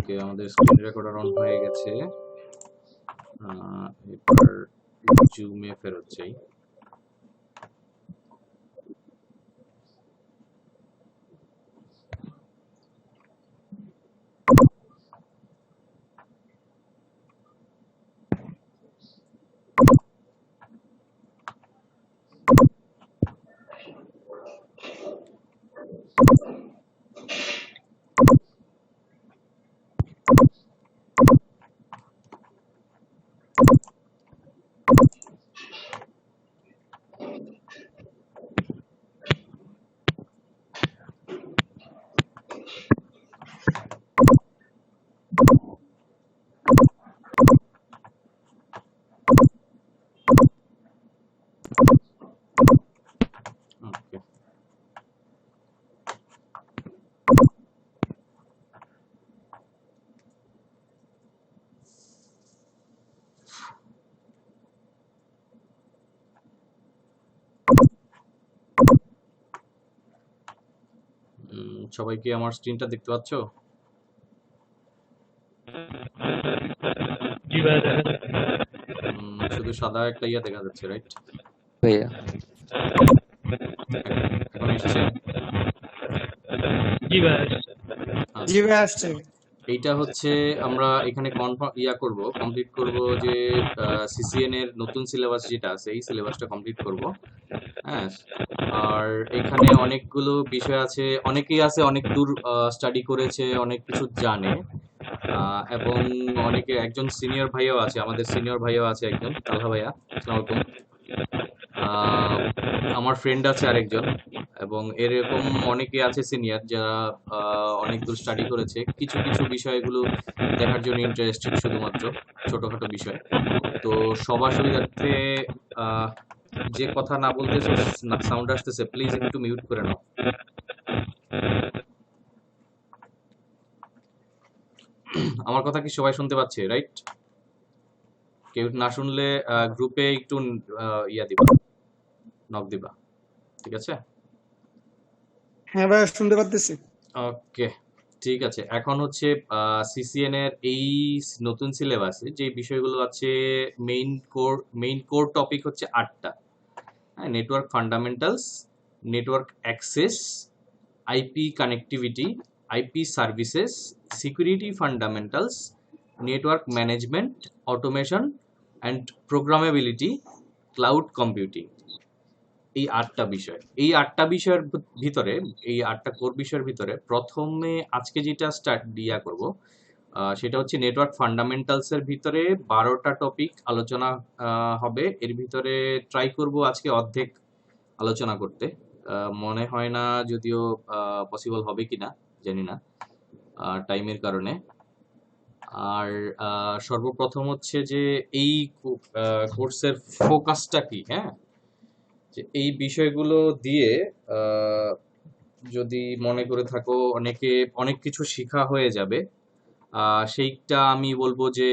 ওকে, আমাদের screen recorder on হয়ে গেছে। এবার জুমে ফেরত যাই। ওকে, সবাই কি আমার স্ক্রিনটা দেখতে পাচ্ছ? জি ভাইয়া দেখা যাচ্ছে। শুধু সাদা একটা ইয়া দেখা যাচ্ছে, রাইট? ভাইয়া এখন এসছে? জি ভাইয়া জি ভাই আসছে। এইটা হচ্ছে আমরা এখানে কমপ্লিট করব যে সিসিএন এর নতুন সিলেবাস যেটা আছে এই সিলেবাসটা কমপ্লিট করব। হ্যাঁ, আর এখানে অনেকগুলো বিষয় আছে, অনেকেই আছে অনেক দূর স্টাডি করেছে, অনেক কিছু জানে, এবং অনেকে একজন সিনিয়র ভাইও আছে, আমাদের সিনিয়র ভাইও আছে একজন, তালহা ভাইয়া, আসসালামু আলাইকুম। আমার ফ্রেন্ড আছে আরেকজন, এবং এরকম অনেকে আছে সিনিয়র যারা অনেক দূর স্টাডি করেছে, কিছু কিছু বিষয়গুলো দেখার জন্য ইন্টারেস্টেড, শুধুমাত্র ছোটখাটো বিষয়। তো সবার সুবিধার্থে যে কথা না বলতেছে, সাউন্ড আসতেছে, প্লিজ একটু মিউট করে নাও। আমার কথা কি সবাই শুনতে পাচ্ছে, রাইট? কেউ না শুনলে গ্রুপে একটু ইয়া দিবা, নক দিবা, ঠিক আছে? হ্যাঁ ভাই শুনতে পারতেছি। ওকে, ঠিক আছে। এখন হচ্ছে সিসিএন এর এই নতুন সিলেবাসে যে বিষয়গুলো আছে, মেইন কোর টপিক হচ্ছে 8টা। হ্যাঁ, network fundamentals, network access, IP connectivity, IP services, security fundamentals, network management, automation and programmability, cloud computing. এই 8টা বিষয়, এই 8টা বিষয়ের ভিতরে, এই 8টা কোর বিষয়ের ভিতরে প্রথমে আজকে যেটা করব, সেটা হচ্ছে নেটওয়ার্ক ফান্ডামেন্টালস এর ভিতরে 12টা টপিক আলোচনা হবে। এর ভিতরে ট্রাই করব আজকে অর্ধেক আলোচনা করতে। মনে হয় না, যদিও পসিবল হবে কিনা জানি না টাইমের কারণে। আর সর্বপ্রথম হচ্ছে যে এই কোর্সের ফোকাসটা কি, হ্যাঁ, যে এই বিষয়গুলো দিয়ে যদি মনে করে থাকো অনেকে অনেক কিছু শেখা হয়ে যাবে, সেইটা আমি বলবো যে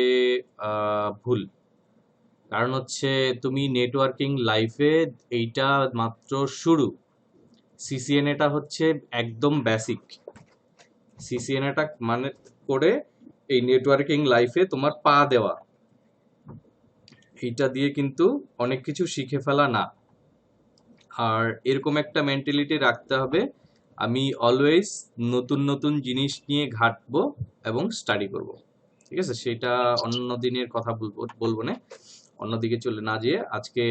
ভুল। কারণ হচ্ছে তুমি নেটওয়ার্কিং লাইফে এইটা মাত্র শুরু। সিসিএনএটা হচ্ছে একদম বেসিক। সিসিএনএটা মানে করে এই নেটওয়ার্কিং লাইফে তোমার পা দেওয়া, এইটা দিয়ে কিন্তু অনেক কিছু শিখে ফেলা না। আর এরকম একটা মেন্টালিটি রাখতে হবে, আমি অলওয়েজ নতুন নতুন জিনিস নিয়ে ঘাঁটবো এবং স্টাডি করব, ঠিক আছে? সেটা অন্য দিনের কথা বলবো না, অন্যদিকে চলে না যেয়ে আজকে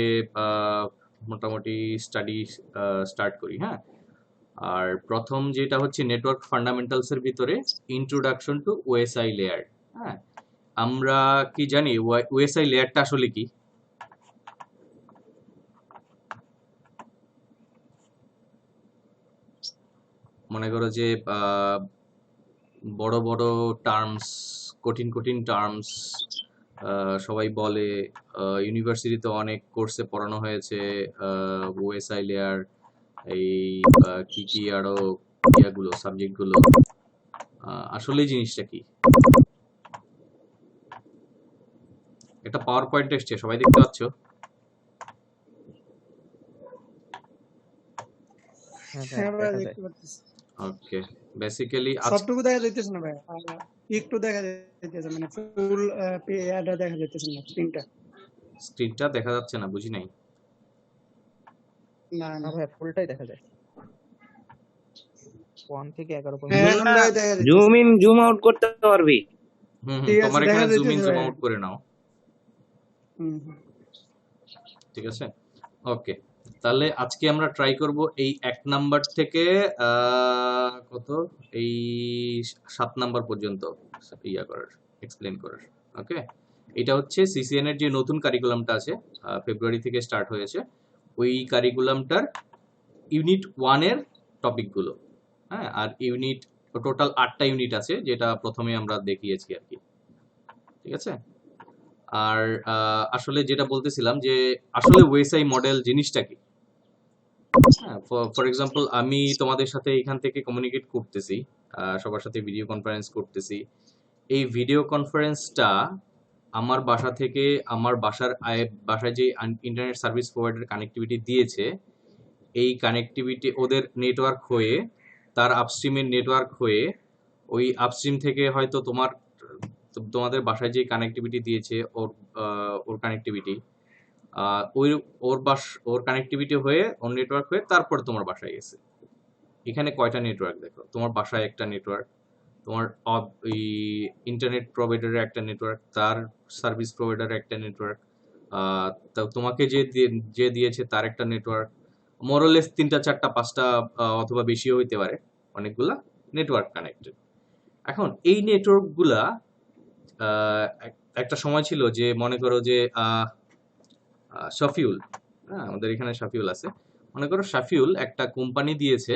মোটামুটি স্টাডি স্টার্ট করি। হ্যাঁ, আর প্রথম যেটা হচ্ছে নেটওয়ার্ক ফান্ডামেন্টালস এর ভিতরে ইন্ট্রোডাকশন টু ওএসআই লেয়ার। হ্যাঁ, আমরা কি জানি ওএসআই লেয়ারটা আসলে কি? মনে করো যে বড় বড় টার্মস, কঠিন কঠিন টার্মস সবাই বলে, ইউনিভার্সিটিতে অনেক কোর্সে পড়ানো হয়েছে, ওএসআই লেয়ার, এই কি কি আরো ইয়াগুলো, সাবজেক্টগুলো, আসলে জিনিসটা কি? একটা পাওয়ার পয়েন্ট এসছে, সবাই দেখতে পাচ্ছ? হ্যাঁ ভাই দেখতে পারতেছি। ওকে, বেসিক্যালি সবটুকু দেখা যাইতেছে না ভাই। একটু দেখা যাইতেছে, মানে ফুল অ্যাডটা দেখা যাইতেছে না, স্ক্রিনটা। স্ক্রিনটা দেখা যাচ্ছে না, বুঝি নাই। না না না, ভাই, ফুলটাই দেখা যায় 1 থেকে 11 হ্যাঁ পর্যন্ত। এখন ভাই দেখা জুম যাইতেছে। ইন জুম আউট করতে পারবি? ঠিক আছে, তোমার দেখা এখানে জুম ইন যাইতেছে জুম ভাই। আউট করে নাও, হুম। ঠিক আছে। ওকে, তাহলে আজকে আমরা ট্রাই করব এই 1 নাম্বার থেকে কত, এই 7 নাম্বার পর্যন্ত ইয়া করার, এক্সপ্লেন করার। ওকে, এটা হচ্ছে সিসিএন এর যে নতুন কারিকুলামটা আছে, ফেব্রুয়ারি থেকে স্টার্ট হয়েছে, ওই কারিকুলামটার ইউনিট 1 এর টপিকগুলো। হ্যাঁ, আর ইউনিট টোটাল 8টা ইউনিট আছে, যেটা প্রথমে আমরা দেখিয়েছি আর কি, ঠিক আছে। আর আসলে যেটা বলতেছিলাম যে আসলে ওএসআই মডেল জিনিসটা কি। হ্যাঁ, ফর এক্সাম্পল আমি তোমাদের সাথে এখান থেকে কমিউনিকেট করতেছি, সবার সাথে ভিডিও কনফারেন্স করতেছি। এই ভিডিও কনফারেন্সটা আমার বাসা থেকে আমার বাসায় যে ইন্টারনেট সার্ভিস প্রোভাইডার কানেক্টিভিটি দিয়েছে, এই কানেক্টিভিটি ওদের নেটওয়ার্ক হয়ে, তার আপস্ট্রিমের নেটওয়ার্ক হয়ে, ওই আপস্ট্রিম থেকে হয়তো তোমাদের বাসায় যে কানেক্টিভিটি দিয়েছে ওর কানেক্টিভিটি, ওর কানেক্টিভিটি হয়ে, ওর নেটওয়ার্ক হয়ে তারপর তোমার বাসায় গেছে। এখানে কয়টা নেটওয়ার্ক দেখো, তোমার বাসায় একটা নেটওয়ার্ক, তোমার ওই ইন্টারনেট প্রোভাইডারের একটা নেটওয়ার্ক, তার সার্ভিস প্রোভাইডারের একটা নেটওয়ার্ক, তোমাকে যে দিয়েছে তার একটা নেটওয়ার্ক, মোরলেস 3টা 4টা 5টা অথবা বেশিও হইতে পারে, অনেকগুলা নেটওয়ার্ক কানেক্টেড। এখন এই নেটওয়ার্কগুলা একটা সময় ছিল যে, মনে করো যে শাফিউল, হ্যাঁ আমাদের এখানে শাফিউল আছে, মনে করো শাফিউল একটা কোম্পানি দিয়েছে,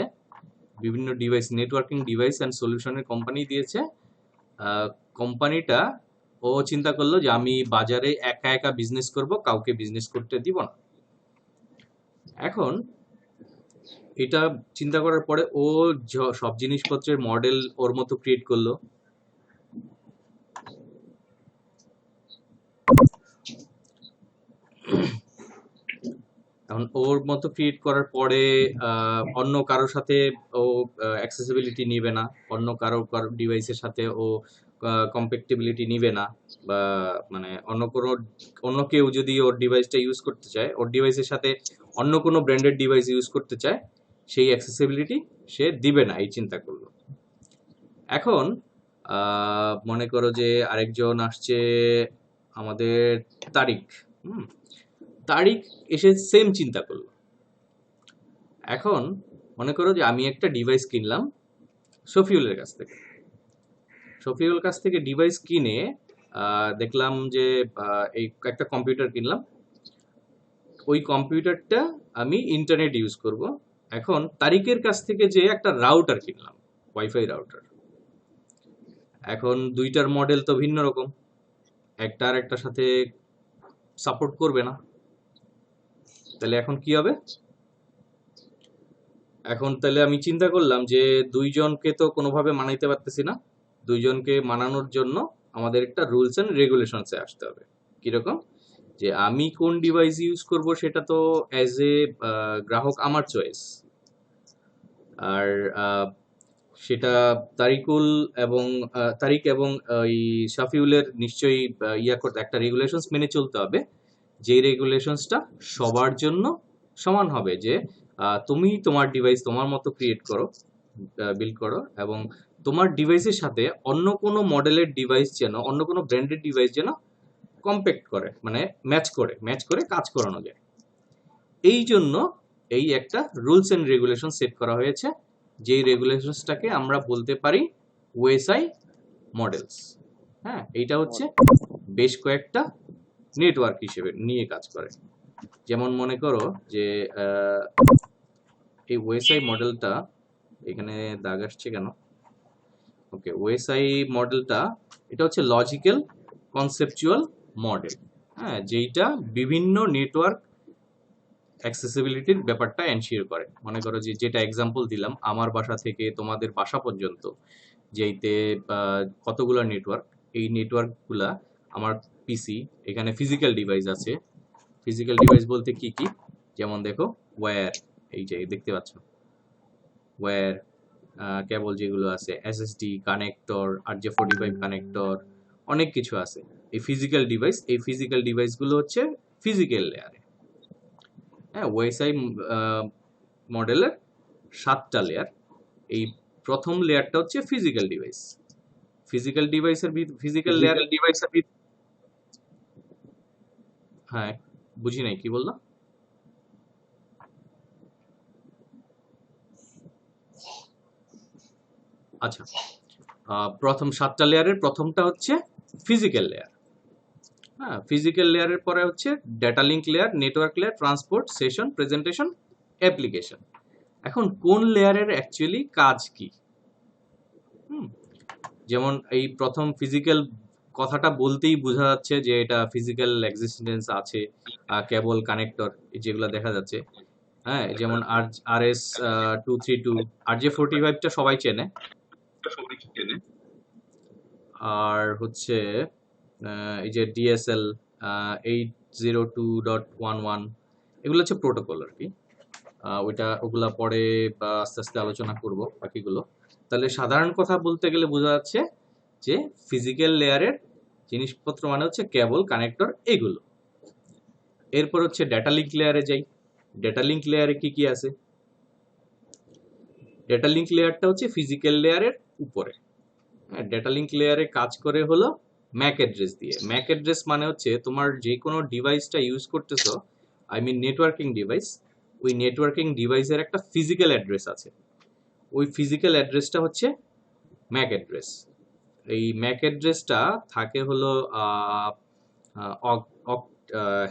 বিভিন্ন ডিভাইস, নেটওয়ার্কিং ডিভাইস অ্যান্ড সলিউশনের কোম্পানি দিয়েছে। কোম্পানিটা ও চিন্তা করলো যে আমি বাজারে একা একা বিজনেস করব, কাউকে বিজনেস করতে দিব না। এখন এটা চিন্তা করার পরে ও সব জিনিসপত্রের মডেল ওর মতো ক্রিয়েট করলো। এখন ওর মতো ক্রিয়েট করার পরে অন্য কারোর সাথে ও অ্যাক্সেসিবিলিটি নিবে না, অন্য কারো ডিভাইসের সাথে ও কম্প্যাক্টিবিলিটি নিবে না, বা মানে অন্য কেউ যদি ওর ডিভাইসটা ইউজ করতে চায়, ওর ডিভাইসের সাথে অন্য কোনো ব্র্যান্ডেড ডিভাইস ইউজ করতে চায়, সেই অ্যাক্সেসিবিলিটি সে দিবে না, এই চিন্তা করলো। এখন মনে করো যে আরেকজন আসছে, আমাদের তারিক। তারিক এসে সেম চিন্তা করলো। এখন মনে করো যে আমি একটা ডিভাইস কিনলাম শফিউলের কাছ থেকে, শফিউল কাছ থেকে ডিভাইস কিনে দেখলাম যে এই একটা কম্পিউটার কিনলাম, ওই কম্পিউটারটা আমি ইন্টারনেট ইউজ করব। এখন তারিকের কাছ থেকে যে একটা রাউটার কিনলাম, ওয়াইফাই রাউটার। এখন দুইটার মডেল তো ভিন্ন রকম, একটা আর একটার সাথে সাপোর্ট করবে না। তাহলে এখন কি হবে? এখন তাহলে আমি চিন্তা করলাম যে দুইজনকে তো কোনোভাবে মানাইতে পারতেছি না, দুইজনকে মানানোর জন্য আমাদের একটা রুলস অ্যান্ড রেগুলেশনসে আসতে হবে। কিরকম? যে আমি কোন ডিভাইস ইউজ করব সেটা তো অ্যাজ এ গ্রাহক আমার চয়েস, আর সেটা তারিক এবং ওই শাফিউলের নিশ্চয়ই করতে একটা রেগুলেশনস মেনে চলতে হবে, যে রেগুলেশনসটা সবার জন্য সমান হবে। যে তুমি তোমার ডিভাইস তোমার মতো ক্রিয়েট করো, বিল্ড করো, এবং তোমার ডিভাইসের সাথে অন্য কোনো মডেলের ডিভাইস যেন, অন্য কোনো ব্র্যান্ডেড ডিভাইস যেন কম্প্যাক্ট করে, মানে ম্যাচ করে কাজ করানো যায়। এই জন্য এই একটা রুলস এন্ড রেগুলেশন সেট করা হয়েছে, যেই রেগুলেশনসটাকে আমরা বলতে পারি ওএসআই মডেলস। হ্যাঁ, এইটা হচ্ছে বেশ কয়েকটা নেটওয়ার্ক হিসেবে নিয়ে কাজ করে। যেমন মনে করো যে এই ওএসআই মডেলটা, এখানে দাগ আসছে কেন? ওকে, ওএসআই মডেলটা এটা হচ্ছে লজিক্যাল কনসেপচুয়াল মডেল, হ্যাঁ, যেইটা বিভিন্ন নেটওয়ার্ক অ্যাক্সেসিবিলিটির ব্যাপারটা এনশিওর করে। মনে করো যে যেটা এক্সাম্পল দিলাম, আমার বাসা থেকে তোমাদের বাসা পর্যন্ত যেইতে কতগুলো নেটওয়ার্ক, এই নেটওয়ার্কগুলা আমার পিসি, এখানে ফিজিক্যাল ডিভাইস আছে। ফিজিক্যাল ডিভাইস বলতে কি কি? যেমন দেখো ওয়্যার, এই যে দেখতে পাচ্ছ ওয়্যার, কেবল যেগুলো আছে, এসএসডি কানেক্টর, RJ45 কানেক্টর, অনেক কিছু আছে। এই ফিজিক্যাল ডিভাইস, এই ফিজিক্যাল ডিভাইসগুলো হচ্ছে ফিজিক্যাল লেয়ারে। হ্যাঁ, ওএসআই মডেলের 7টা লেয়ার। এই প্রথম লেয়ারটা হচ্ছে ফিজিক্যাল ডিভাইস। ফিজিক্যাল ডিভাইসের ফিজিক্যাল লেয়ার, হ্যাঁ বুঝি নাই কি বললাম। আচ্ছা, প্রথম 7টা লেয়ারের প্রথমটা হচ্ছে ফিজিক্যাল লেয়ার। হ্যাঁ, ফিজিক্যাল লেয়ারের পরে হচ্ছে data link layer, network layer, transport, session, presentation, application. এখন কোন লেয়ারের অ্যাকচুয়ালি কাজ কি? যেমন এই প্রথম ফিজিক্যাল কথাটা বলতেই বোঝা যাচ্ছে যে এটা ফিজিক্যাল এক্সিস্টেন্স আছে, কেবল কানেক্টর যেগুলো দেখা যাচ্ছে। হ্যাঁ, যেমন RS-232, RJ45টা সবাই চেনে। আর হচ্ছে এই যে DSL 802.11, এগুলো হচ্ছে প্রোটোকল আর কি। ওগুলা পরে আস্তে আস্তে আলোচনা করব বাকিগুলো। তাহলে সাধারণ কথা বলতে গেলে বোঝা যাচ্ছে যে ফিজিক্যাল লেয়ারের জিনিসপত্র মানে হচ্ছে কেবল, কানেক্টর, এগুলো। এরপর হচ্ছে ডেটা লিঙ্ক লেয়ারে যাই। ডেটা লিঙ্ক লেয়ারে কি কি আছে? ডেটা লিঙ্ক লেয়ারটা হচ্ছে ফিজিক্যাল লেয়ারের উপরে। হ্যাঁ, ডেটা লিঙ্ক লেয়ারে কাজ করে হলো ম্যাক অ্যাড্রেস দিয়ে। ম্যাক অ্যাড্রেস মানে হচ্ছে তোমার যে কোনো ডিভাইসটা ইউজ করতেছো, আই মিন নেটওয়ার্কিং ডিভাইস, ওই নেটওয়ার্কিং ডিভাইসের একটা ফিজিক্যাল অ্যাড্রেস আছে। ওই ফিজিক্যাল অ্যাড্রেসটা হচ্ছে ম্যাক অ্যাড্রেস। এই ম্যাক অ্যাড্রেসটা থাকে হলো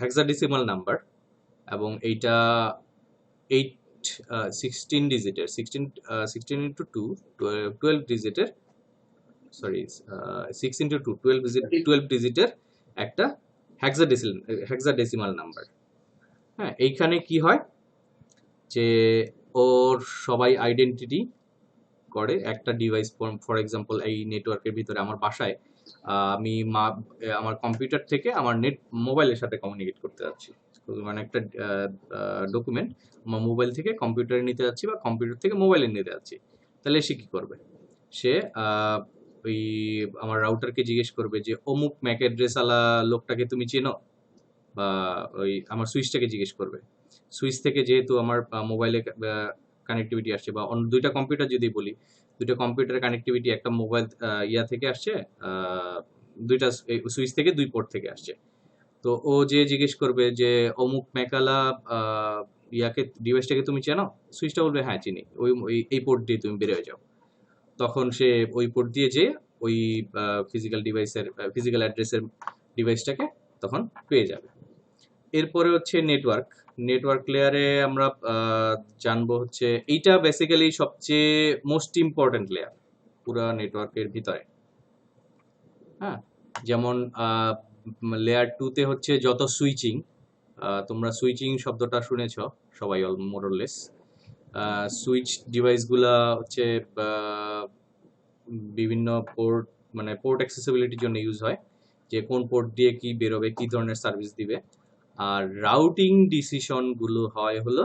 হেক্সাডেসিমাল নাম্বার, এবং এইটা 16 ডিজিটের, 16 ইন্টু 2 12 ডিজিটের, সরি 6 ইন্টু 2 12 ডিজিটের একটা হেক্সাডেসিমাল নাম্বার। হ্যাঁ, এইখানে কি হয় যে ওর সবাই আইডেন্টিটি করে একটা ডিভাইস। ফর এক্সাম্পল, এই নেটওয়ার্কের ভিতরে আমার বাসায় আমি আমার কম্পিউটার থেকে আমার মোবাইলের সাথে কমিউনিকেট করতে যাচ্ছি, মানে একটা ডকুমেন্ট আমার মোবাইল থেকে কম্পিউটারে নিতে যাচ্ছি বা কম্পিউটার থেকে মোবাইলে নিতে যাচ্ছি। তাহলে সে কি করবে? সে ওই আমার রাউটারকে জিজ্ঞেস করবে যে অমুক ম্যাক অ্যাড্রেস আলা লোকটাকে তুমি চেনো, বা ওই আমার সুইচটাকে জিজ্ঞেস করবে। সুইচ থেকে যেহেতু আমার মোবাইলে কানেক্টিভিটি আসছে, বা অন্য দুইটা কম্পিউটার যদি বলি, দুইটা কম্পিউটারের কানেক্টিভিটি একটা মোবাইল ইয়া থেকে আসছে, দুইটা সুইচ থেকে দুই পোর্ট থেকে আসছে। তো ও যে জিজ্ঞেস করবে যে অমুক ম্যাকালা ইয়াকে, ডিভাইসটাকে তুমি চেনো? সুইচটা বলবে হ্যাঁ চিনি, এই পোর্ট দিয়ে তুমি বের হয়ে যাও। তখন সে ওই পোর্ট দিয়ে যে ওই ফিজিক্যাল অ্যাড্রেসের ডিভাইসটাকে তখন পেয়ে যাবে। এরপরে হচ্ছে নেটওয়ার্ক। নেটওয়ার্ক লেয়ারে আমরা জানবো হচ্ছে এইটা বেসিক্যালি সবচেয়ে মোস্ট ইম্পর্টেন্ট লেয়ার পুরো নেটওয়ার্কের ভিতরে। হ্যাঁ, যেমন লেয়ার 2তে হচ্ছে যত সুইচিং, তোমরা সুইচিং শব্দটা শুনেছ সবাই মোরলেস। সুইচ ডিভাইসগুলা হচ্ছে বিভিন্ন পোর্ট, মানে পোর্ট অ্যাক্সেসিবিলিটির জন্য ইউজ হয়, যে কোন পোর্ট দিয়ে কি বেরোবে, কি ধরনের সার্ভিস দিবে। আর রাউটিং ডিসিশন গুলো হয় হলো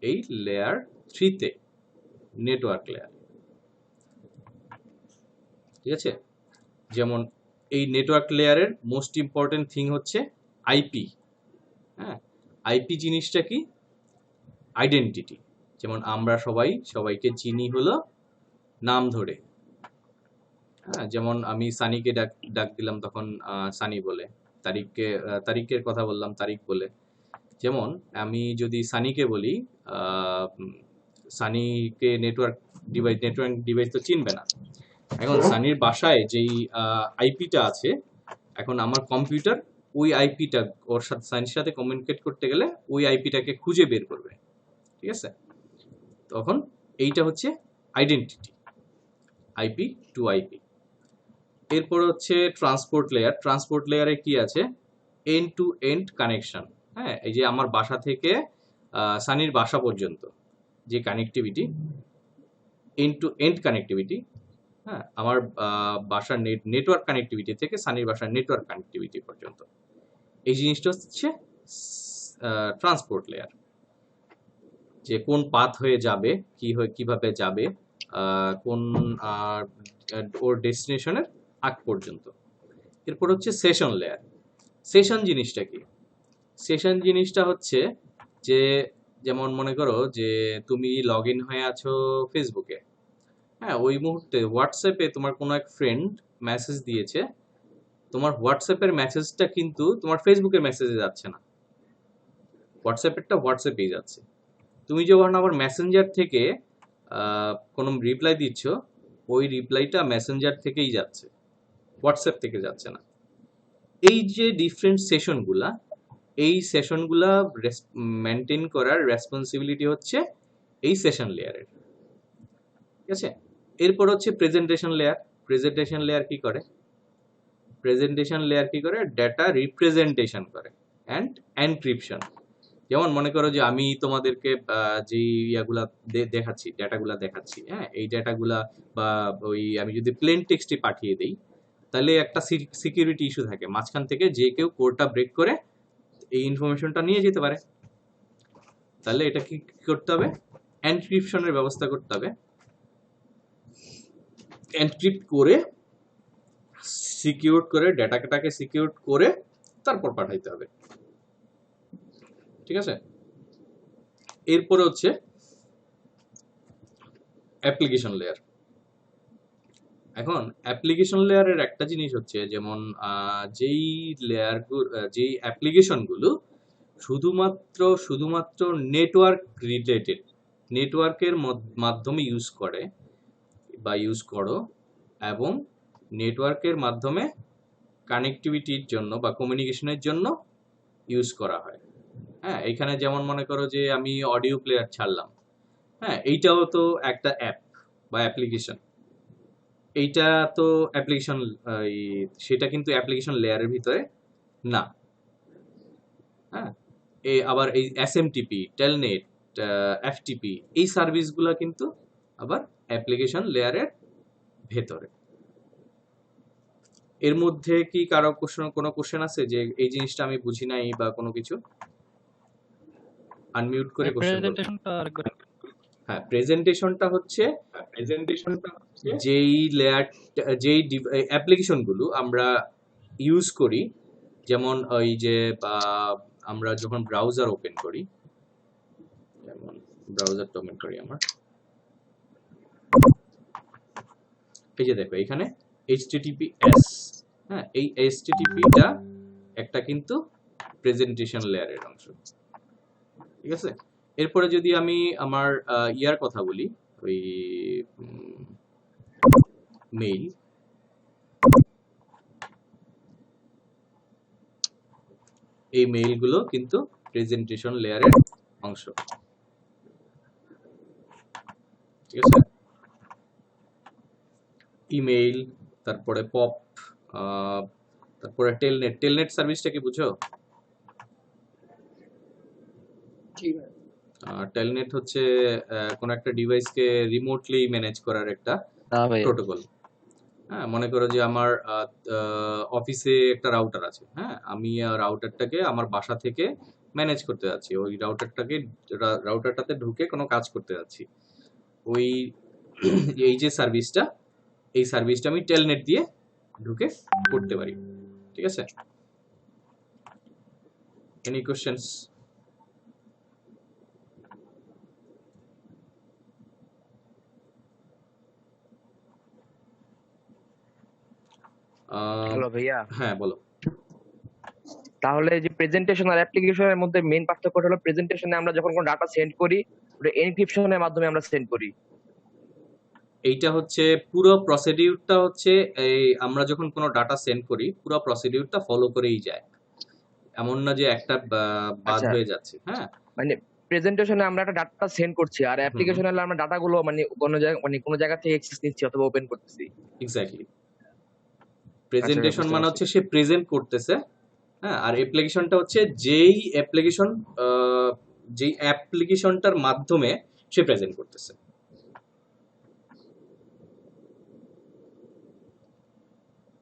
এই লেয়ার 3তে, নেটওয়ার্ক লেয়ার। ঠিক আছে, যেমন এই নেটওয়ার্ক লেয়ারের মোস্ট ইম্পর্টেন্ট থিং হচ্ছে আইপি। হ্যাঁ, আইপি জিনিসটা কি? আইডেন্টিটি। যেমন আমরা সবাইকে চিনি হলো নাম ধরে। হ্যাঁ, যেমন আমি সানিকে ডাক দিলাম তখন সানি বলে, তারিকের কথা বললাম তারিক বলে। যেমন আমি যদি সানিকে বলি, সানিকে নেটওয়ার্ক ডিভাইস তো চিনবে না। এখন সানির বাসায় যেই আইপিটা আছে, এখন আমার কম্পিউটার ওই আইপিটা ওর সাথে, সানির সাথে কমিউনিকেট করতে গেলে ওই আইপিটাকে খুঁজে বের করবে। ঠিক আছে, তখন এইটা হচ্ছে আইডেন্টিটি, আইপি টু আইপি। এরপর হচ্ছে ট্রান্সপোর্ট লেয়ার। ট্রান্সপোর্ট লেয়ারে কি আছে? End to end connection. হ্যাঁ, এই যে আমার বাসা থেকে সানির বাসা পর্যন্ত যে connectivity, end to end connectivity. হ্যাঁ, আমার বাসার নেটওয়ার্ক কানেক্টিভিটি থেকে সানির বাসার নেটওয়ার্ক কানেক্টিভিটি পর্যন্ত, এই জিনিসটা হচ্ছে ট্রান্সপোর্ট লেয়ার। যে কোন পাথ হয়ে যাবে, কিভাবে যাবে, কোন ওর ডেস্টিনেশনের আগ পর্যন্ত। এরপর হচ্ছে সেশন লেয়ার। সেশন জিনিসটা কি? সেশন জিনিসটা হচ্ছে যে, যেমন মনে করো যে তুমি লগ ইন হয়ে আছো ফেসবুকে, হ্যাঁ, ওই মুহূর্তে হোয়াটসঅ্যাপে তোমার কোনো এক ফ্রেন্ড মেসেজ দিয়েছে, তোমার হোয়াটসঅ্যাপের মেসেজটা কিন্তু তোমার ফেসবুকের মেসেজে যাচ্ছে না, হোয়াটসঅ্যাপেরটা হোয়াটসঅ্যাপেই যাচ্ছে। তুমি যখন আবার মেসেঞ্জার থেকে কোনো রিপ্লাই দিচ্ছ, ওই রিপ্লাইটা মেসেঞ্জার থেকেই যাচ্ছে, হোয়াটসঅ্যাপ থেকে যাচ্ছে না। এই যে ডিফারেন্ট সেশনগুলা, এই সেশনগুলা মেনটেন করার রেসপন্সিবিলিটি হচ্ছে এই সেশন লেয়ারের, ঠিক আছে? এরপর হচ্ছে প্রেজেন্টেশন লেয়ার। প্রেজেন্টেশন লেয়ার কি করে? প্রেজেন্টেশন লেয়ার কি করে? ডেটা রিপ্রেজেন্টেশন করে অ্যান্ড এনক্রিপশন। যেমন মনে করো যে আমি তোমাদেরকে যে ইয়াগুলা দেখাচ্ছি, ডেটাগুলা দেখাচ্ছি, হ্যাঁ, এই ডেটাগুলা বা ওই আমি যদি প্লেন টেক্সটে পাঠিয়ে দিই, তাহলে একটা সিকিউরিটি ইস্যু থাকে, মাঝখান থেকে যে কেউ কোডটা ব্রেক করে এই ইনফরমেশনটা নিয়ে যেতে পারে। তাহলে এটা কি করতে হবে? এনক্রিপশনের ব্যবস্থা করতে হবে। এনক্রিপ্ট করে, সিকিউর করে, ডেটাটাকে সিকিউর করে তারপর পাঠাইতে হবে, ঠিক আছে? এরপরে হচ্ছে অ্যাপ্লিকেশন লেয়ার। এখন অ্যাপ্লিকেশন লেয়ারের একটা জিনিস হচ্ছে, যেমন যেই লেয়ারগুলো, যেই অ্যাপ্লিকেশনগুলো শুধুমাত্র নেটওয়ার্ক রিলেটেড, নেটওয়ার্কের মাধ্যমে ইউজ করে বা ইউজ করো, এবং নেটওয়ার্কের মাধ্যমে কানেক্টিভিটির জন্য বা কমিউনিকেশনের জন্য ইউজ করা হয়। হ্যাঁ, এখানে যেমন মনে করো যে আমি অডিও প্লেয়ার ছাড়লাম, হ্যাঁ, এইটাও তো একটা অ্যাপ বা অ্যাপ্লিকেশন। এইটা তো অ্যাপ্লিকেশন, সেটা কিন্তু অ্যাপ্লিকেশন লেয়ারের ভিতরে না। হ্যাঁ, আবার এই এসএমটিপি, টেলনেট, এফটিপি, এই সার্ভিসগুলো কিন্তু আবার অ্যাপ্লিকেশন লেয়ারের ভেতরে। এর মধ্যে কি কারো কোনো কোশ্চেন আছে যে এই জিনিসটা আমি বুঝি নাই বা কোনো কিছু? আনমিউট করে কোশ্চেন করবেন। প্রেজেন্টেশনটা আরেকবার। হ্যাঁ, প্রেজেন্টেশনটা হচ্ছে যেই লেয়ার, যেই অ্যাপ্লিকেশনগুলো আমরা ইউজ করি, যেমন ওই যে আমরা যখন ব্রাউজার ওপেন করি, যেমন ব্রাউজারটা ওপেন করি আমার, এই যে দেখো এখানে HTTPS, হ্যাঁ, এই HTTPটা একটা কিন্তু প্রেজেন্টেশন লেয়ারের অংশ, ঠিক আছে? এরপরে যদি আমি আমার ইয়ার কথা বলি, ওই মেইল, এই মেইলগুলো কিন্তু প্রেজেন্টেশন লেয়ারের অংশ, ঠিক আছে? ইমেইল, তারপরে পপ, তারপরে টেলনেট। টেলনেট সার্ভিসটা কি বুঝো? টেলনেট হচ্ছে কোন একটা ডিভাইসকে রিমোটলি ম্যানেজ করার একটা প্রোটোকল। হ্যাঁ, মনে করো যে আমার অফিসে একটা রাউটার আছে, হ্যাঁ, আমি রাউটারটাকে আমার বাসা থেকে ম্যানেজ করতে যাচ্ছি, ওই রাউটারটাতে ঢুকে কোনো কাজ করতে যাচ্ছি, ওই এই যে সার্ভিসটা, এই সার্ভিসটা আমি টেলনেট দিয়ে ঢুকে করতে পারি, ঠিক আছে? Any questions? হ্যালো ভাইয়া। হ্যাঁ, বলো। তাহলে যে প্রেজেন্টেশন আর অ্যাপ্লিকেশনের মধ্যে মেইন পার্থক্য হলো, প্রেজেন্টেশনে আমরা যখন কোনো ডাটা সেন্ড করি ওটা এনক্রিপশনের মাধ্যমে আমরা সেন্ড করি। এইটা হচ্ছে পুরো প্রসিডিউরটা হচ্ছে, এই আমরা যখন কোনো ডাটা সেন্ড করি পুরো প্রসিডিউরটা ফলো করেই যায়, এমন না যে একটা বাদ আচ্ছা, হয়ে যাচ্ছে। হ্যাঁ, মানে প্রেজেন্টেশনে আমরা একটা ডাটা সেন্ড করছি, আর অ্যাপ্লিকেশনে আমরা ডাটাগুলো মানে কোনো জায়গা থেকে অ্যাক্সেস নিচ্ছি অথবা ওপেন করতেছি। এক্স্যাক্টলি। আচ্ছা, প্রেজেন্টেশন বুঝতে মানে পারছি। হচ্ছে সে প্রেজেন্ট করতেছে, হ্যাঁ, আর অ্যাপ্লিকেশনটা হচ্ছে যেই অ্যাপ্লিকেশনটার মাধ্যমে সে প্রেজেন্ট করতেছে।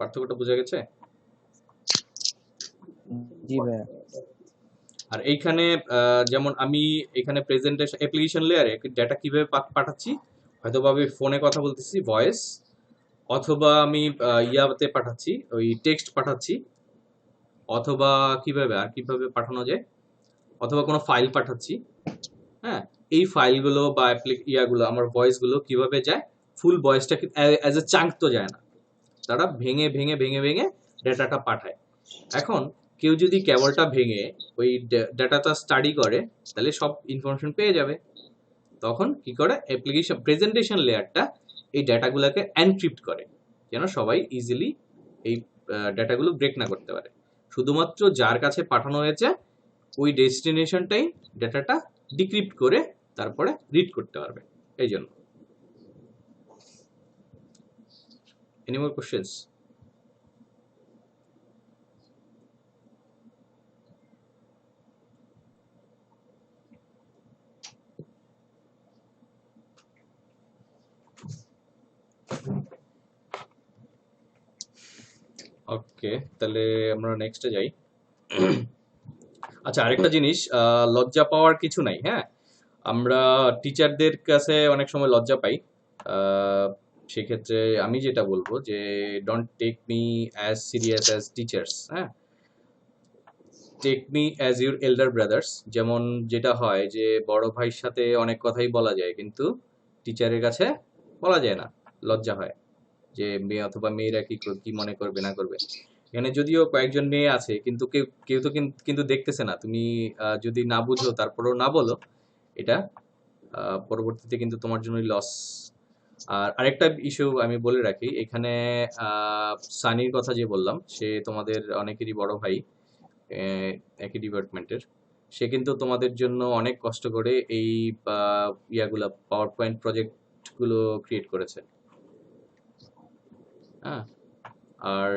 পার্থক্যটা বোঝা গেছে? জি ভাইয়া। আর এইখানে যেমন আমি এখানে প্রেজেন্টেশন অ্যাপ্লিকেশন লেয়ারে ডেটা কিভাবে পাঠাচ্ছি, হয়তোবা আমি ফোনে কথা বলতেছি ভয়েস, অথবা আমি ইয়াতে পাঠাচ্ছি, ওই টেক্সট পাঠাচ্ছি, অথবা কিভাবে পাঠানো যায়, অথবা কোনো ফাইল পাঠাচ্ছি। হ্যাঁ, এই ফাইলগুলো বা ইয়াগুলো, আমার ভয়েসগুলো কিভাবে যায়, ফুল ভয়েসটা অ্যাজ এ চাঙ্ক তো যায় না, তারা ভেঙে ভেঙে ভেঙে ভেঙে ডেটাটা পাঠায়। এখন কেউ যদি কেবলটা ভেঙে ওই ডেটাটা স্টাডি করে, তাহলে সব ইনফরমেশন পেয়ে যাবে। তখন কি করে, অ্যাপ্লিকেশন প্রেজেন্টেশন লেয়ারটা এই ডেটাগুলোকে এনক্রিপ্ট করে, যেন সবাই ইজিলি এই ডেটাগুলো ব্রেক না করতে পারে। শুধুমাত্র যার কাছে পাঠানো হয়েছে ওই ডেস্টিনেশনটাই ডেটাটা ডিক্রিপ্ট করে তারপরে রিড করতে পারবে। এই জন্য। Any more questions? ওকে, তাহলে আমরা নেক্সটে যাই। আচ্ছা, আরেকটা জিনিস, লজ্জা পাওয়ার কিছু নাই। হ্যাঁ, আমরা টিচারদের কাছে অনেক সময় লজ্জা পাই। সেক্ষেত্রে আমি যেটা বলবো যে don't take me as serious as teachers. হ্যাঁ, take me as your elder brothers. যেমন যেটা হয় যে বড় ভাইয়ের সাথে অনেক কথাই বলা যায়, কিন্তু টিচারের কাছে বলা যায় না, লজ্জা হয় যে মেয়ে অথবা মেয়েরা কি মনে করবে না করবে। এখানে যদিও কয়েকজন মেয়ে আছে, কিন্তু কেউ কেউ তো কিন্তু দেখতেছে না। তুমি যদি না বুঝো তারপরেও না বলো, এটা পরবর্তীতে কিন্তু তোমার জন্যই লস। আর আরেকটা ইস্যু আমি বলে রাখি এখানে, সানির কথা যে বললাম, সে তোমাদের অনেকেরই বড় ভাই, একই ডিপার্টমেন্টের। সে কিন্তু তোমাদের জন্য অনেক কষ্ট করে এই ইয়াগুলা পাওয়ার পয়েন্ট প্রজেক্টগুলো ক্রিয়েট করেছে। হ্যাঁ, আর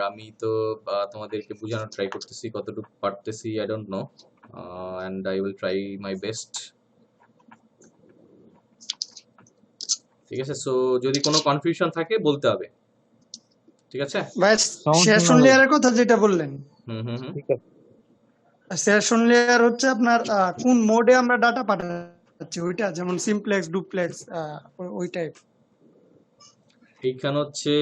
আমি তো তোমাদেরকে বোঝানোর ট্রাই করতেছি, কতটুকু পারতেছি I don't know, and I will try my best. ঠিক আছে, সো যদি কোনো কনফিউশন থাকে বলতে হবে। ঠিক আছে? ভাই সেশন লেয়ারের কথা যেটা বললেন, হুম হুম হুম। ঠিক আছে। সেশন লেয়ার হচ্ছে আপনার কোন মোডে আমরা ডাটা পাঠাচ্ছি ওইটা, যেমন সিমপ্লেক্স, ডুপ্লেক্স, ওই টাইপ। এইখানে হচ্ছে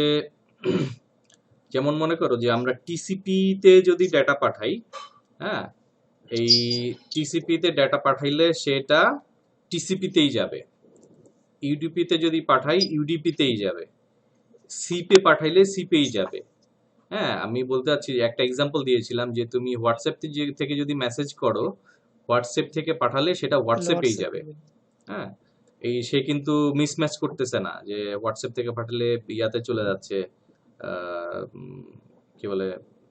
যেমন মনে করো যে আমরা টিসিপি তে যদি ডেটা পাঠাই, হ্যাঁ, এই টিসিপি তে ডেটা পাঠাইলে সেটা টিসিপি তেই যাবে। ইউডিপি তে যদি পাঠাই ইউডিপি তেই যাবে। সিপে পাঠাইলে সিপেই যাবে। হ্যাঁ, আমি বলতে চাচ্ছি, একটা এক্সাম্পল দিয়েছিলাম যে তুমি হোয়াটসঅ্যাপ থেকে যদি মেসেজ করো, হোয়াটসঅ্যাপ থেকে পাঠালে সেটা হোয়াটসঅ্যাপেই যাবে। হ্যাঁ, এই সে কিন্তু মিসম্যাচ করতেছে না যে হোয়াটসঅ্যাপ থেকে পাঠালে ইয়াতে চলে যাচ্ছে, কি বলে,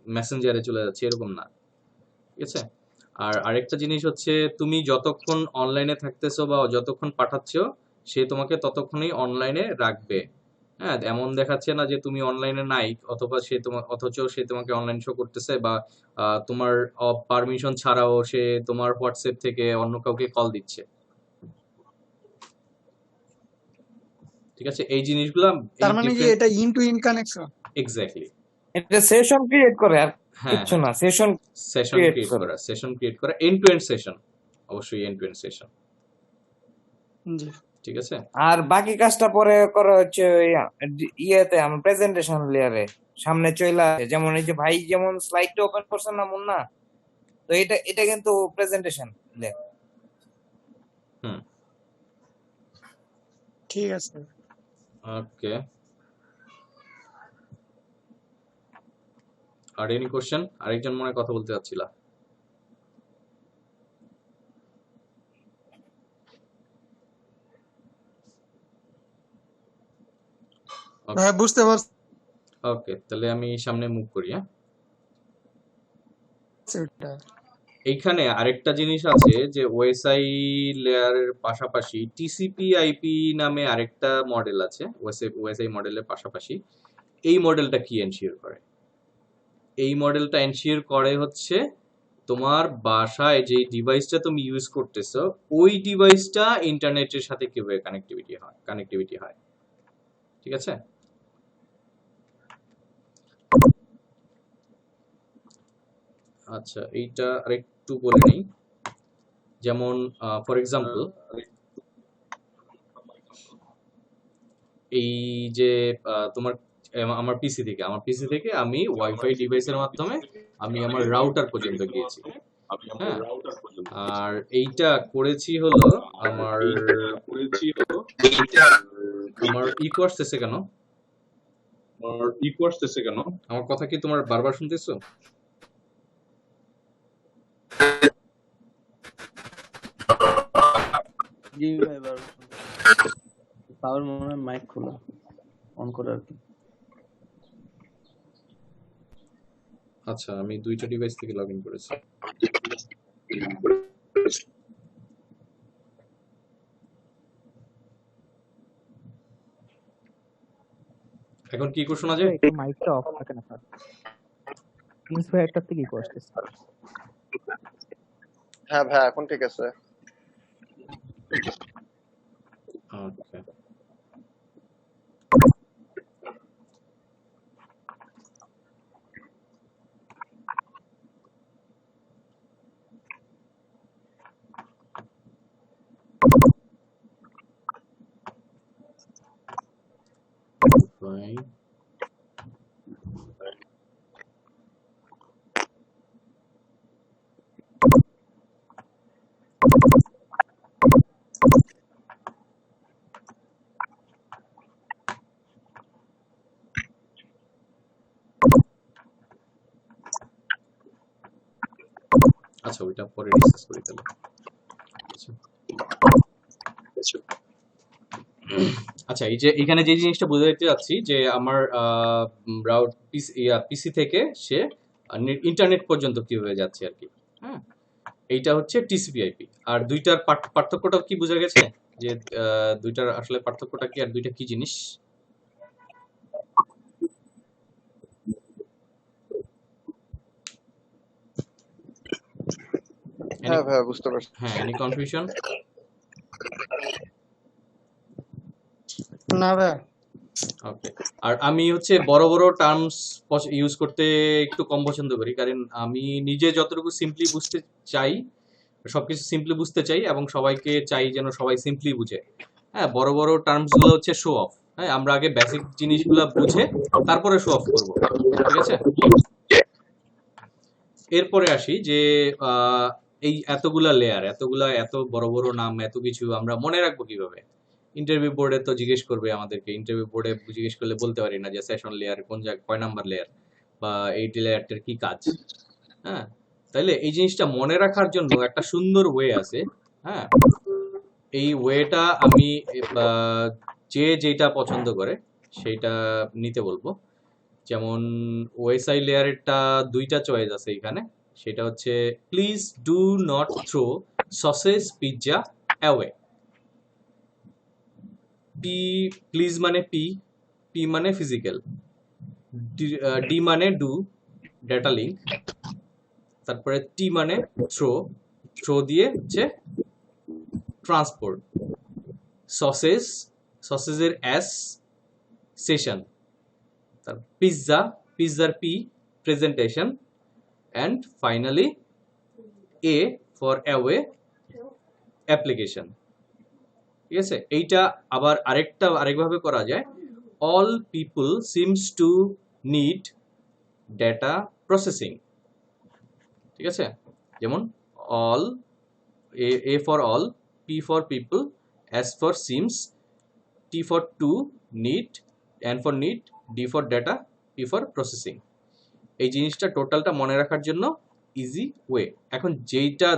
মেসেঞ্জারে চলে যাচ্ছে, এরকম না। ঠিক আছে? আর আরেকটা জিনিস হচ্ছে, তুমি যতক্ষণ অনলাইনে থাকতেছো বা যতক্ষণ পাঠাচ্ছো, সে তোমাকে ততক্ষণই অনলাইনে রাখবে। হ্যাঁ, এমন দেখাচ্ছে না যে তুমি অনলাইনে নাই, অথচ সে তোমাকে অনলাইন শো করতেছে, বা তোমার পারমিশন ছাড়াও সে তোমার হোয়াটসঅ্যাপ থেকে অন্য কাউকে কল দিচ্ছে। ঠিক আছে, এই জিনিসগুলো, তার মানে কি এটা end to end connection? Exactly. এটা সেশন ক্রিয়েট করে আর হ্যাঁ কিছু হ্যাঁ, না, সেশন সেশন ক্রিয়েট ক্রিয়েট করে। করা, সেশন ক্রিয়েট করা, এন্ড টু এন্ড সেশন, অবশ্যই এন্ড টু এন্ড সেশন। জি। ঠিক আছে? আর বাকি কাজটা পরে করা হচ্ছে ওই ইয়েতে, আমার প্রেজেন্টেশন লেয়ারে সামনে চলে আসে। যেমন এই যে ভাই যেমন স্লাইডটা ওপেন করছেন না মুন্না, তো এটা কিন্তু প্রেজেন্টেশন লেয়ার। হুম, ঠিক আছে। ওকে। আর এনি কোশ্চেন? আরেকজন মনে হয় কথা বলতে চাচ্ছিল। ভাই বুঝতে পারছি ওকে, তাহলে আমি সামনে মুভ করি। হ্যাঁ, ওটা। এইখানে আরেকটা জিনিস আছে যে ওএসআই লেয়ারের পাশাপাশি টিসিপি আইপি নামে আরেকটা মডেল আছে, ওএসআই মডেলের পাশাপাশি। এই মডেলটা কি এনশিওর করে? এই মডেলটা এনশিওর করে হচ্ছে তোমার বাসায় যে ডিভাইসটা তুমি ইউজ করতেছো, ওই ডিভাইসটা ইন্টারনেটের সাথে কিভাবে কানেক্টিভিটি হয়। ঠিক আছে? আচ্ছা, এইটা আরেকটু বলে নেই। যেমন ফর এক্সাম্পল, এই যে তোমার আমার পিসি থেকে আমি ওয়াইফাই ডিভাইসের মাধ্যমে আমি আমার রাউটার পর্যন্ত গিয়েছি। হ্যাঁ, আর এইটা করেছি হলো আমার আমার ইকো আসতেছে কেন? আমার কথা কি তোমার বারবার শুনতেছো? জি ভাই, বারবার পাওয়ার মনে হয় মাইক খোলা অন করে আর কি। আচ্ছা, আমি দুইটা ডিভাইস থেকে লগ ইন করেছি। এখন কি শোনা যায়? একটু মাইকটা অফ থাকে না স্যার, প্রিন্স ভাই একটা থেকে ইকো আসতেছে। হ্যাঁ ভাই, এখন ঠিক আছে। ওকে, ফাইন। আচ্ছা, ওইটা পরে ডিসকাস করি তাহলে। আচ্ছা, এই যে এখানে যে জিনিসটা বোঝাতে যাচ্ছি যে আমার পিসি থেকে সে ইন্টারনেট পর্যন্ত কিভাবে যাচ্ছে আর কি। হ্যাঁ, এইটা হচ্ছে টিসিপি/আইপি। আর দুইটার পার্থক্যটা কি বোঝা গেছে? যে দুইটার আসলে পার্থক্যটা কি, আর দুইটা কি জিনিস? হ্যাঁ ভাই, বুঝতে পারছি। হ্যাঁ, এনি কনফিউশন? না ভাই, ওকে। আর আমি হচ্ছে বড় বড় টার্মস ইউজ করতে একটু কম পছন্দ করি, কারণ আমি নিজে যতটুকু সিম্পলি বুঝতে চাই, সবকিছু সিম্পলি বুঝতে চাই এবং সবাইকে চাই যেন সবাই সিম্পলি বুঝে। হ্যাঁ, বড় বড় টার্মস গুলো হচ্ছে শো অফ। হ্যাঁ, আমরা আগে বেসিক জিনিসগুলো বুঝে তারপরে শো অফ করব, ঠিক আছে? এরপরে আসি যে এই এতগুলা লেয়ার, এত বড় বড় নাম, এত কিছু আমরা মনে রাখবো কিভাবে? ইন্টারভিউ বোর্ডে তো জিজ্ঞেস করবে আমাদেরকে, ইন্টারভিউ বোর্ডে জিজ্ঞেস করলে বলতে পারি না যে সেশন লেয়ার কোন জায়গায়, কয় নাম্বার লেয়ার, বা এই লেয়ারটার কি কাজ। হ্যাঁ, তাইলে এই জিনিসটা মনে রাখার জন্য একটা সুন্দর ওয়ে আছে। হ্যাঁ, এই ওয়েটা আমি যে যেটা পছন্দ করে সেইটা নিতে বলবো। যেমন ওএসআই লেয়ারেরটা দুইটা চয়েস আছে এখানে, সেটা হচ্ছে please do not throw sausage pizza away. P, please মানে পি মানে ফিজিক্যাল, ডি মানে ডু, ডেটা লিঙ্ক, তারপরে টি মানে থ্রো দিয়ে হচ্ছে ট্রান্সপোর্ট, সসেজের এস, সেশন, তার পিৎজার P, presentation, and finally A for away, application. ঠিক আছে? এইটা আবার আরেকভাবে করা যায়, all people seems to need data processing. ঠিক আছে? যেমন all, A for all, P for people, S for seems, T for to need, N for need, D for data, P for processing. এই জিনিসটা টোটালটা মনে রাখার জন্য ইজি ওয়ে। এখন যেইটা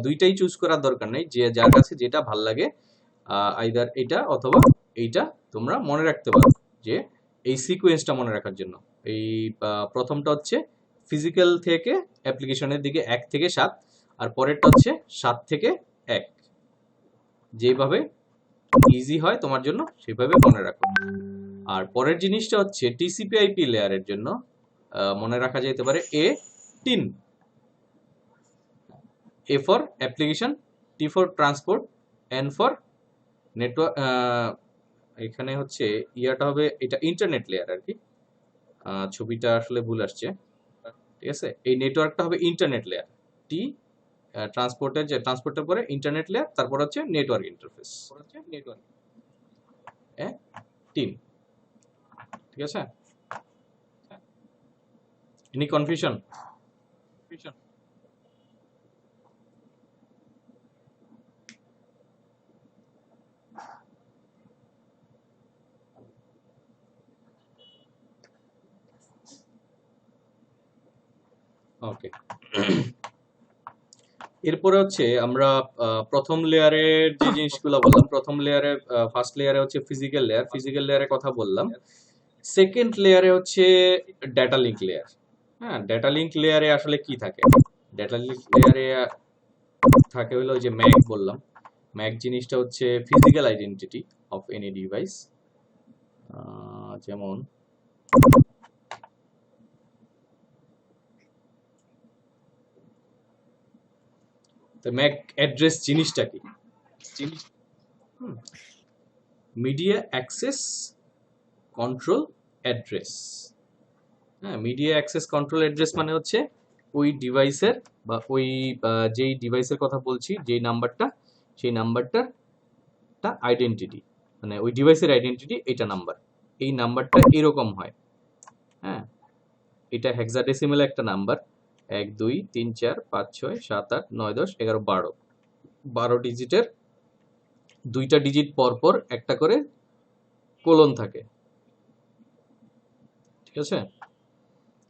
দুইটাই চুজ করার দরকার নেই, যে যার কাছে যেটা ভাল লাগে, আইদার এটা অথবা এইটা তোমরা মনে রাখতে পারো। যে এই সিকোয়েন্সটা মনে রাখার জন্য এই প্রথমটা হচ্ছে ফিজিক্যাল থেকে অ্যাপ্লিকেশনের দিকে 1 থেকে 7, আর পরেরটা হচ্ছে 7 থেকে 1। যেভাবে ইজি হয় তোমার জন্য সেভাবে মনে রাখো। আর পরের জিনিসটা হচ্ছে টিসিপি/আইপি লেয়ারের জন্য মনে রাখা যেতে পারে A for application, T for transport, N for network. এখানে হচ্ছে ইয়াটা হবে, এটা ইন্টারনেট লেয়ার আর কি, ছবিটা আসলে ভুল আসছে। ঠিক আছে? এই নেটওয়ার্কটা হবে ইন্টারনেট লেয়ার, টি ট্রান্সপোর্টের পরে ইন্টারনেট লেয়ার, তারপর হচ্ছে নেটওয়ার্ক ইন্টারফেস। টিম। ঠিক আছে, এনি কনফিউশন? ওকে, এরপরে হচ্ছে আমরা প্রথম লেয়ারের যে জিনিসগুলো বললাম, প্রথম লেয়ারে ফার্স্ট লেয়ারে হচ্ছে ফিজিক্যাল লেয়ারের কথা বললাম। সেকেন্ড লেয়ারে হচ্ছে ডেটা লিঙ্ক লেয়ার। হ্যাঁ, ডেটা লিঙ্ক লেয়ারে আসলে কি থাকে? ডেটা লিঙ্ক লেয়ারে থাকে হলো ওই যে ম্যাক বললাম। ম্যাক জিনিসটা হচ্ছে physical identity of any device, যেমন তো ম্যাক অ্যাড্রেস জিনিসটা কি? Media access control address. হ্যাঁ, মিডিয়া অ্যাক্সেস কন্ট্রোল অ্যাড্রেস মানে হচ্ছে ওই ডিভাইসের বা ওই যেই ডিভাইসের কথা বলছি, যেই নাম্বারটা, সেই নাম্বারটার আইডেন্টিটি, মানে ওই ডিভাইসের আইডেন্টিটি, এটা নাম্বার, এই নাম্বারটা এরকম হয়। হ্যাঁ, এটা হেক্সাডেসিমাল একটা নাম্বার, 1 2 3 4 5 6 7 8 9 10 11 12, 12 ডিজিটের 2টা ডিজিট পর পর একটা করে কোলন থাকে। ঠিক আছে,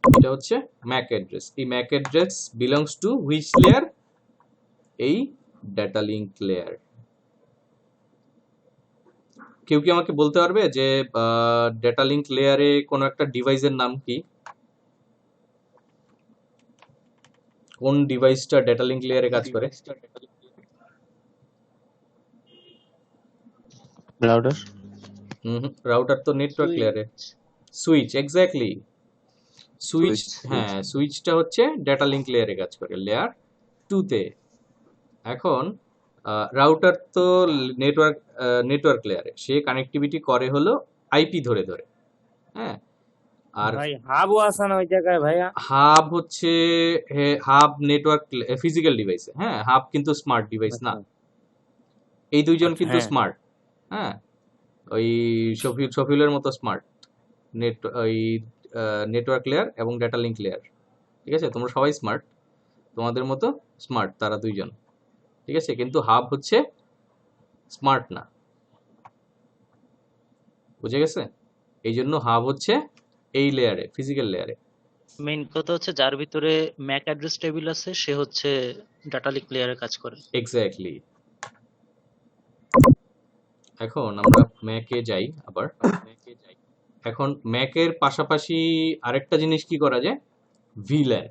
এটা হচ্ছে ম্যাক অ্যাড্রেস। এই Mac address belongs to which layer? এই ডেটা লিঙ্ক লেয়ার। কেউ কি আমাকে বলতে পারবে যে ডেটা লিঙ্ক লেয়ারে কোনো একটা ডিভাইসের নাম কি? কোন ডিভাইসটা ডেটা লিঙ্ক লেয়ারে কাজ করে? রাউটার। রাউটার তো নেটওয়ার্ক লেয়ারে। Switch, exactly, switch. হ্যাঁ, সুইচটা হচ্ছে ডেটা লিঙ্ক লেয়ারে কাজ করে, লেয়ার 2 তে। এখন রাউটার তো নেটওয়ার্ক লেয়ারে, সে কানেক্টিভিটি করে হলো আইপি ধরে ধরে। হ্যাঁ, আর ভাই হাবও আছে না ওই জায়গায় ভাইয়া? হাব হচ্ছে হাব নেটওয়ার্ক ফিজিক্যাল ডিভাইসে। হ্যাঁ, হাব কিন্তু স্মার্ট ডিভাইস না। এই দুইজন কিন্তু স্মার্ট। হ্যাঁ, ওই শফিউলের মতো স্মার্ট, ওই নেটওয়ার্ক লেয়ার এবং ডেটা লিঙ্ক লেয়ার। ঠিক আছে, তোমরা সবাই স্মার্ট, তোমাদের মতো স্মার্ট তারা দুইজন। ঠিক আছে, কিন্তু হাব হচ্ছে স্মার্ট না, বুঝে গেছে? এই জন্য হাব হচ্ছে এই লেয়ারে, ফিজিক্যাল লেয়ারে। মেইন কথা হচ্ছে যার ভিতরে ম্যাক অ্যাড্রেস টেবিল আছে সে হচ্ছে ডাটা লিঙ্ক লেয়ারে কাজ করে। এক্স্যাক্টলি। এখন আমরা ম্যাকে যাই আবার। এখন ম্যাকের পাশাপাশি আরেকটা জিনিস কি করা যায়? ভিল্যান।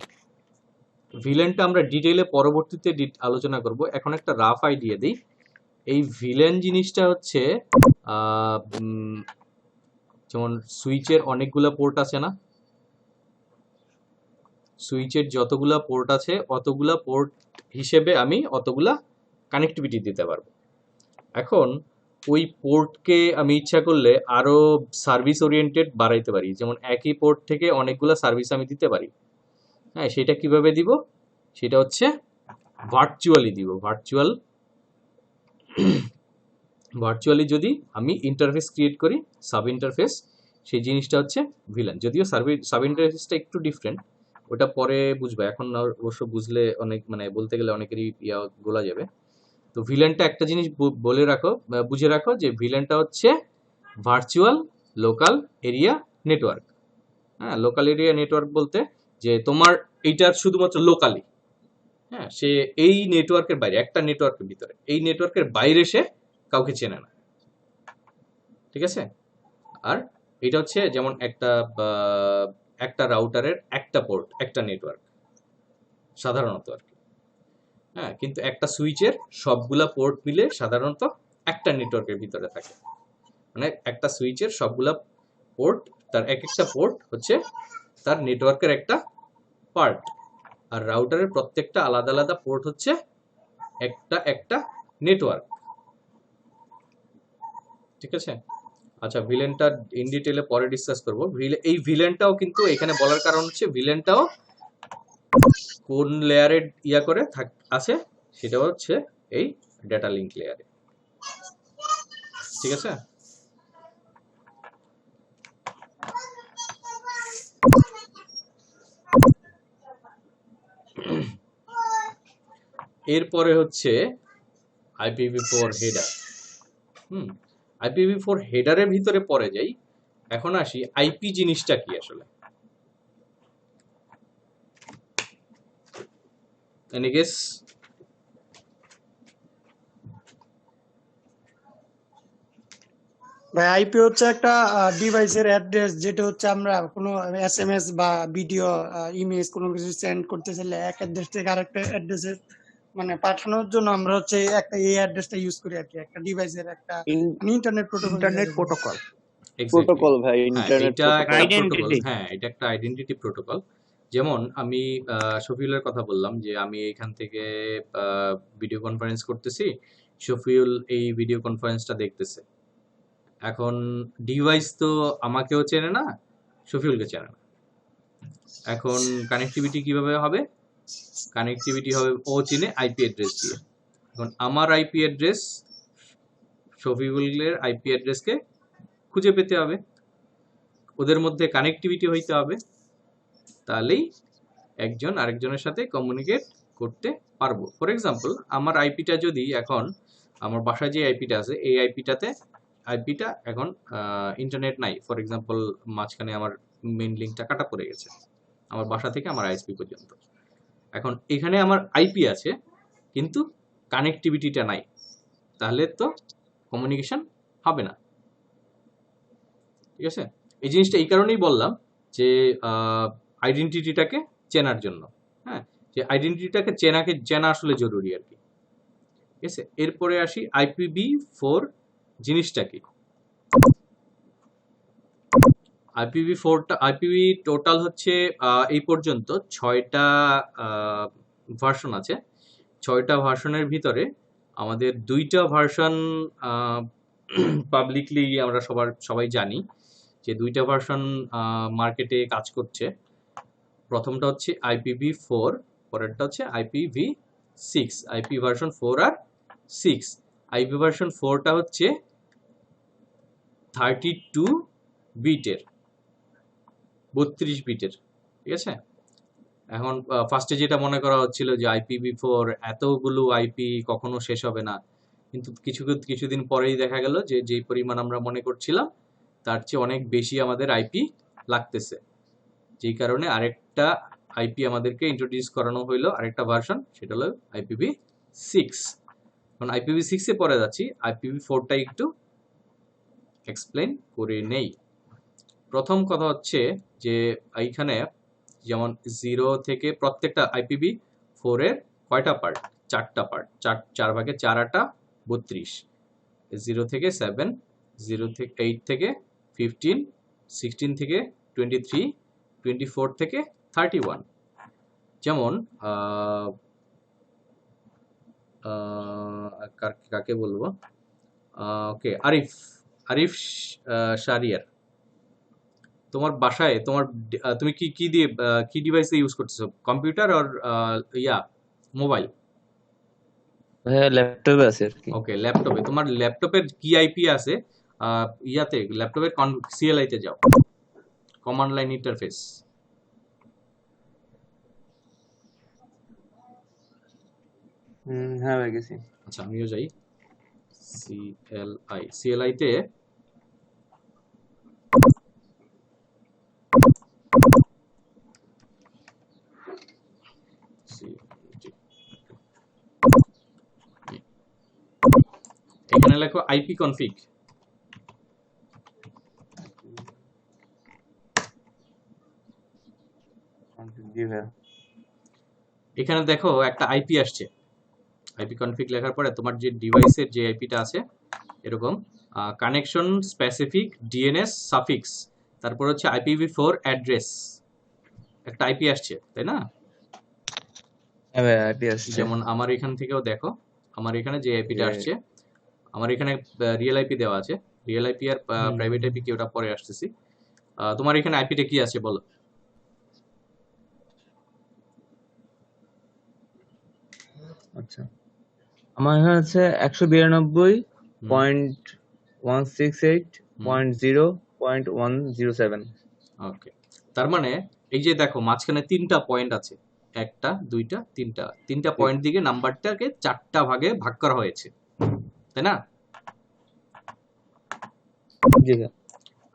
ভিল্যানটা আমরা ডিটেইলে পরবর্তীতে আলোচনা করব, এখন একটা রাফ আইডিয়া দিই। এই ভিল্যান জিনিসটা হচ্ছে যেমন সুইচের অনেকগুলা পোর্ট আছে না? সুইচের যতগুলা পোর্ট আছে অতগুলা পোর্ট হিসেবে আমি অতগুলা কানেক্টিভিটি দিতে পারবো। এখন ওই পোর্টকে আমি ইচ্ছা করলে আরো সার্ভিস ওরিয়েন্টেড বাড়াইতে পারি, যেমন একই পোর্ট থেকে অনেকগুলা সার্ভিস আমি দিতে পারি। হ্যাঁ, সেটা কিভাবে দিব? সেটা হচ্ছে ভার্চুয়ালি দিব। ভার্চুয়ালি যদি আমি ইন্টারফেস ক্রিয়েট করি, সাব ইন্টারফেস, সেই জিনিসটা হচ্ছে ভিলেন। যদিও সাব ইন্টারফেসটা একটু ডিফারেন্ট, ওটা পরে বুঝবে, এখন অবশ্য বুঝলে অনেক, মানে বলতে গেলে অনেকেরই গোলা যাবে। তো ভিলেনটা একটা জিনিস বুঝে রাখো যে ভিলেনটা হচ্ছে ভার্চুয়াল লোকাল এরিয়া নেটওয়ার্ক। হ্যাঁ, লোকাল এরিয়া নেটওয়ার্ক বলতে যে তোমার এইটার শুধুমাত্র লোকালি, হ্যাঁ, সে এই নেটওয়ার্কের বাইরে, একটা নেটওয়ার্কের ভিতরে, এই নেটওয়ার্কের বাইরে সে কাউকে চেনে না। ঠিক আছে, আর এটা হচ্ছে যেমন একটা রাউটারের একটা পোর্ট, একটা নেটওয়ার্ক সাধারণত আর কি। হ্যাঁ, কিন্তু একটা সুইচের সবগুলা পোর্ট মিলে সাধারণত একটা নেটওয়ার্কের ভিতরে থাকে। মানে একটা সুইচের সবগুলা পোর্ট, তার এক একটা পোর্ট হচ্ছে তার নেটওয়ার্কের একটা পার্ট, আর রাউটারের প্রত্যেকটা আলাদা আলাদা পোর্ট হচ্ছে একটা নেটওয়ার্ক। ঠিক আছে, আচ্ছা, ভিলেনটা ইন ডিটেইলে পরে ডিসকাস করব। এই ভিলেনটাও কিন্তু এখানে বলার কারণ হচ্ছে ভিলেনটাও কোন লেয়ারে করে আছে, সেটা হচ্ছে এই ডেটা লিঙ্ক লেয়ারে। ঠিক আছে, এরপরে হচ্ছে IPv4 হেডার। IPv4 হেডারের ভিতরে পরে যাই। এখন আসি আইপি জিনিসটা কি আসলে। Any guess? ভাই আইপি হচ্ছে একটা ডিভাইসের অ্যাড্রেস, যেটা হচ্ছে আমরা কোনো এসএমএস বা ভিডিও, ইমেজ কোনো কিছু সেন্ড করতে চাইলে এক অ্যাড্রেস থেকে আরেকটা অ্যাড্রেসে মানে পাঠানোর জন্য আমরা হচ্ছে একটা এই অ্যাড্রেসটা ইউজ করি আর কি, একটা ডিভাইসের একটা internet protocol. Internet protocol. Protocol ভাই, হ্যাঁ, ইন্টারনেট এটা একটা প্রোটোকল। Identity। হ্যাঁ, এটা একটা আইডেন্টিটি প্রোটোকল। যেমন আমি শফিউলের কথা বললাম যে আমি এখান থেকে ভিডিও কনফারেন্স করতেছি, শফিউল এই ভিডিও কনফারেন্সটা দেখতেছে। এখন ডিভাইস তো আমাকেও চেনে না, শফিউলকে চেনে না। এখন কানেক্টিভিটি কিভাবে হবে? কানেক্টিভিটি হবে ও চিনে আইপি অ্যাড্রেস দিয়ে। এখন আমার আইপি অ্যাড্রেস শফিউলের আইপি অ্যাড্রেসকে খুঁজে পেতে হবে, ওদের মধ্যে কানেক্টিভিটি হইতে হবে, তাহলেই একজন আরেকজনের সাথে কমিউনিকেট করতে পারবো। ফর এক্সাম্পল, আমার আইপিটা যদি এখন আমার বাসায় যে আইপিটা আছে এই আইপিটা এখন ইন্টারনেট নাই, ফর এক্সাম্পল মাঝখানে আমার মেইন লিঙ্কটা কাটা পড়ে গেছে আমার বাসা থেকে আমার আইএসপি পর্যন্ত। এখন এখানে আমার আইপি আছে কিন্তু কানেক্টিভিটিটা নাই, তাহলে তো কমিউনিকেশন হবে না। ঠিক আছে, এই জিনিসটা এই কারণেই বললাম যে আইডেন্টিটিটাকে চেনার জন্য। হ্যাঁ, যে আইডেন্টিটিটাকে চেনা আসলে জরুরি আর কি। ঠিক আছে, এরপরে আসি IPv4 জিনিসটা কি। IPv টোটাল হচ্ছে এই পর্যন্ত 6টা ভার্সন আছে। 6টা ভার্সনের ভিতরে আমাদের 2টা ভার্সন পাবলিকলি আমরা সবাই জানি যে 2টা ভার্সন মার্কেটে কাজ করছে। প্রথমটা হচ্ছে IPv4, পরেরটা হচ্ছে IPv6। IP ভার্সন 4 আর 6। IP ভার্সন 4টা হচ্ছে 32 বিটের, 32 বিটের। ঠিক আছে, এখন ফার্স্টে যেটা মনে করা হচ্ছিল যে IPv4 এতগুলো আইপি কখনো শেষ হবে না, কিন্তু কিছুদিন পরেই দেখা গেল যে যেই পরিমাণ আমরা মনে করছিলাম তার চেয়ে অনেক বেশি আমাদের আইপি লাগতেছে, যেই কারণে আরেকটা আইপি আমাদেরকে ইন্ট্রোডিউস করানো হইলো, আরেকটা ভার্সন, সেটা হলো IPv6। এখন IPv6 এ পরে যাচ্ছি, IPv4টা একটু এক্সপ্লেন করে নেই। প্রথম কথা হচ্ছে যে এইখানে যেমন 0 থেকে প্রত্যেকটা IPv4 এর কয়টা পার্ট? 4টা পার্ট, 4 ভাগে 4 8 32। 0 থেকে 7, 0 থেকে 8 থেকে 15, 16 থেকে 23, 24 থেকে 31। যেমন কাকে বলবো? ওকে, আরিফ শারিয়ার, তোমার বাসায় তুমি কি ডিভাইসে ইউজ করতেছো? কম্পিউটার আর মোবাইল? হ্যাঁ, ল্যাপটপে আছে আর কি। ওকে, ল্যাপটপে। তোমার ল্যাপটপের কি আইপি আছে? ল্যাপটপের CLI তে যাও, কমান্ড লাইন ইন্টারফেস। হ্যাঁ ভাই, গেছি। আচ্ছা, আমিও যাই। CLI তে এখানে লেখো আইপি কনফিগ। জি ভাই। এখানে দেখো একটা আইপি আসছে। আইপি কনফিগ লেখার পরে তোমার যে ডিভাইসের যে আইপিটা আছে এরকম কানেকশন স্পেসিফিক ডিএনএস সাফিক্স, তারপর হচ্ছে IPv4 অ্যাড্রেস, একটা আইপি আসছে, তাই না? হ্যাঁ ভাই, আইপি আসছে। যেমন আমার এখান থেকেও দেখো, আমার এখানে যে আইপিটা আসছে, আমার এখানে রিয়েল আইপি দেওয়া আছে। রিয়েল আইপি আর প্রাইভেট আইপি কি, ওটা পরে আসতেছি। তোমার এখানে আইপিটা কি আছে বলো? আচ্ছা, আমার এখানে আছে 192.168.0.107। ওকে, তার মানে এই যে দেখো মাঝখানে 3টা পয়েন্ট আছে, একটা, দুইটা, তিনটা পয়েন্ট দিকে নাম্বারটাকে 4টা ভাগে ভাগ করা হয়েছে, তাই না? জি স্যার।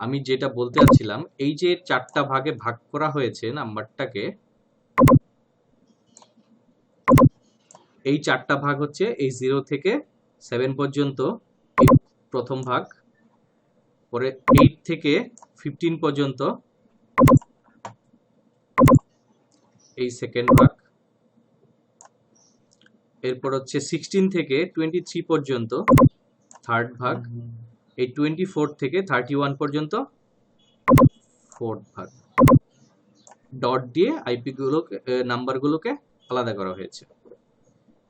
আমি যেটা বলতে চাচ্ছিলাম, এই যে 4টা ভাগে ভাগ করা হয়েছে নাম্বারটাকে, এই 4টা ভাগ হচ্ছে এই 0 থেকে 7 পর্যন্ত এই প্রথম ভাগ, পরে 8 থেকে 15 পর্যন্ত এই সেকেন্ড ভাগ, এরপর হচ্ছে 16 থেকে 23 পর্যন্ত থার্ড ভাগ, এই 24 থেকে 31 পর্যন্ত ফোর্থ ভাগ। ডট দিয়ে আইপি গুলোকে নাম্বারগুলোকে আলাদা করা হয়েছে,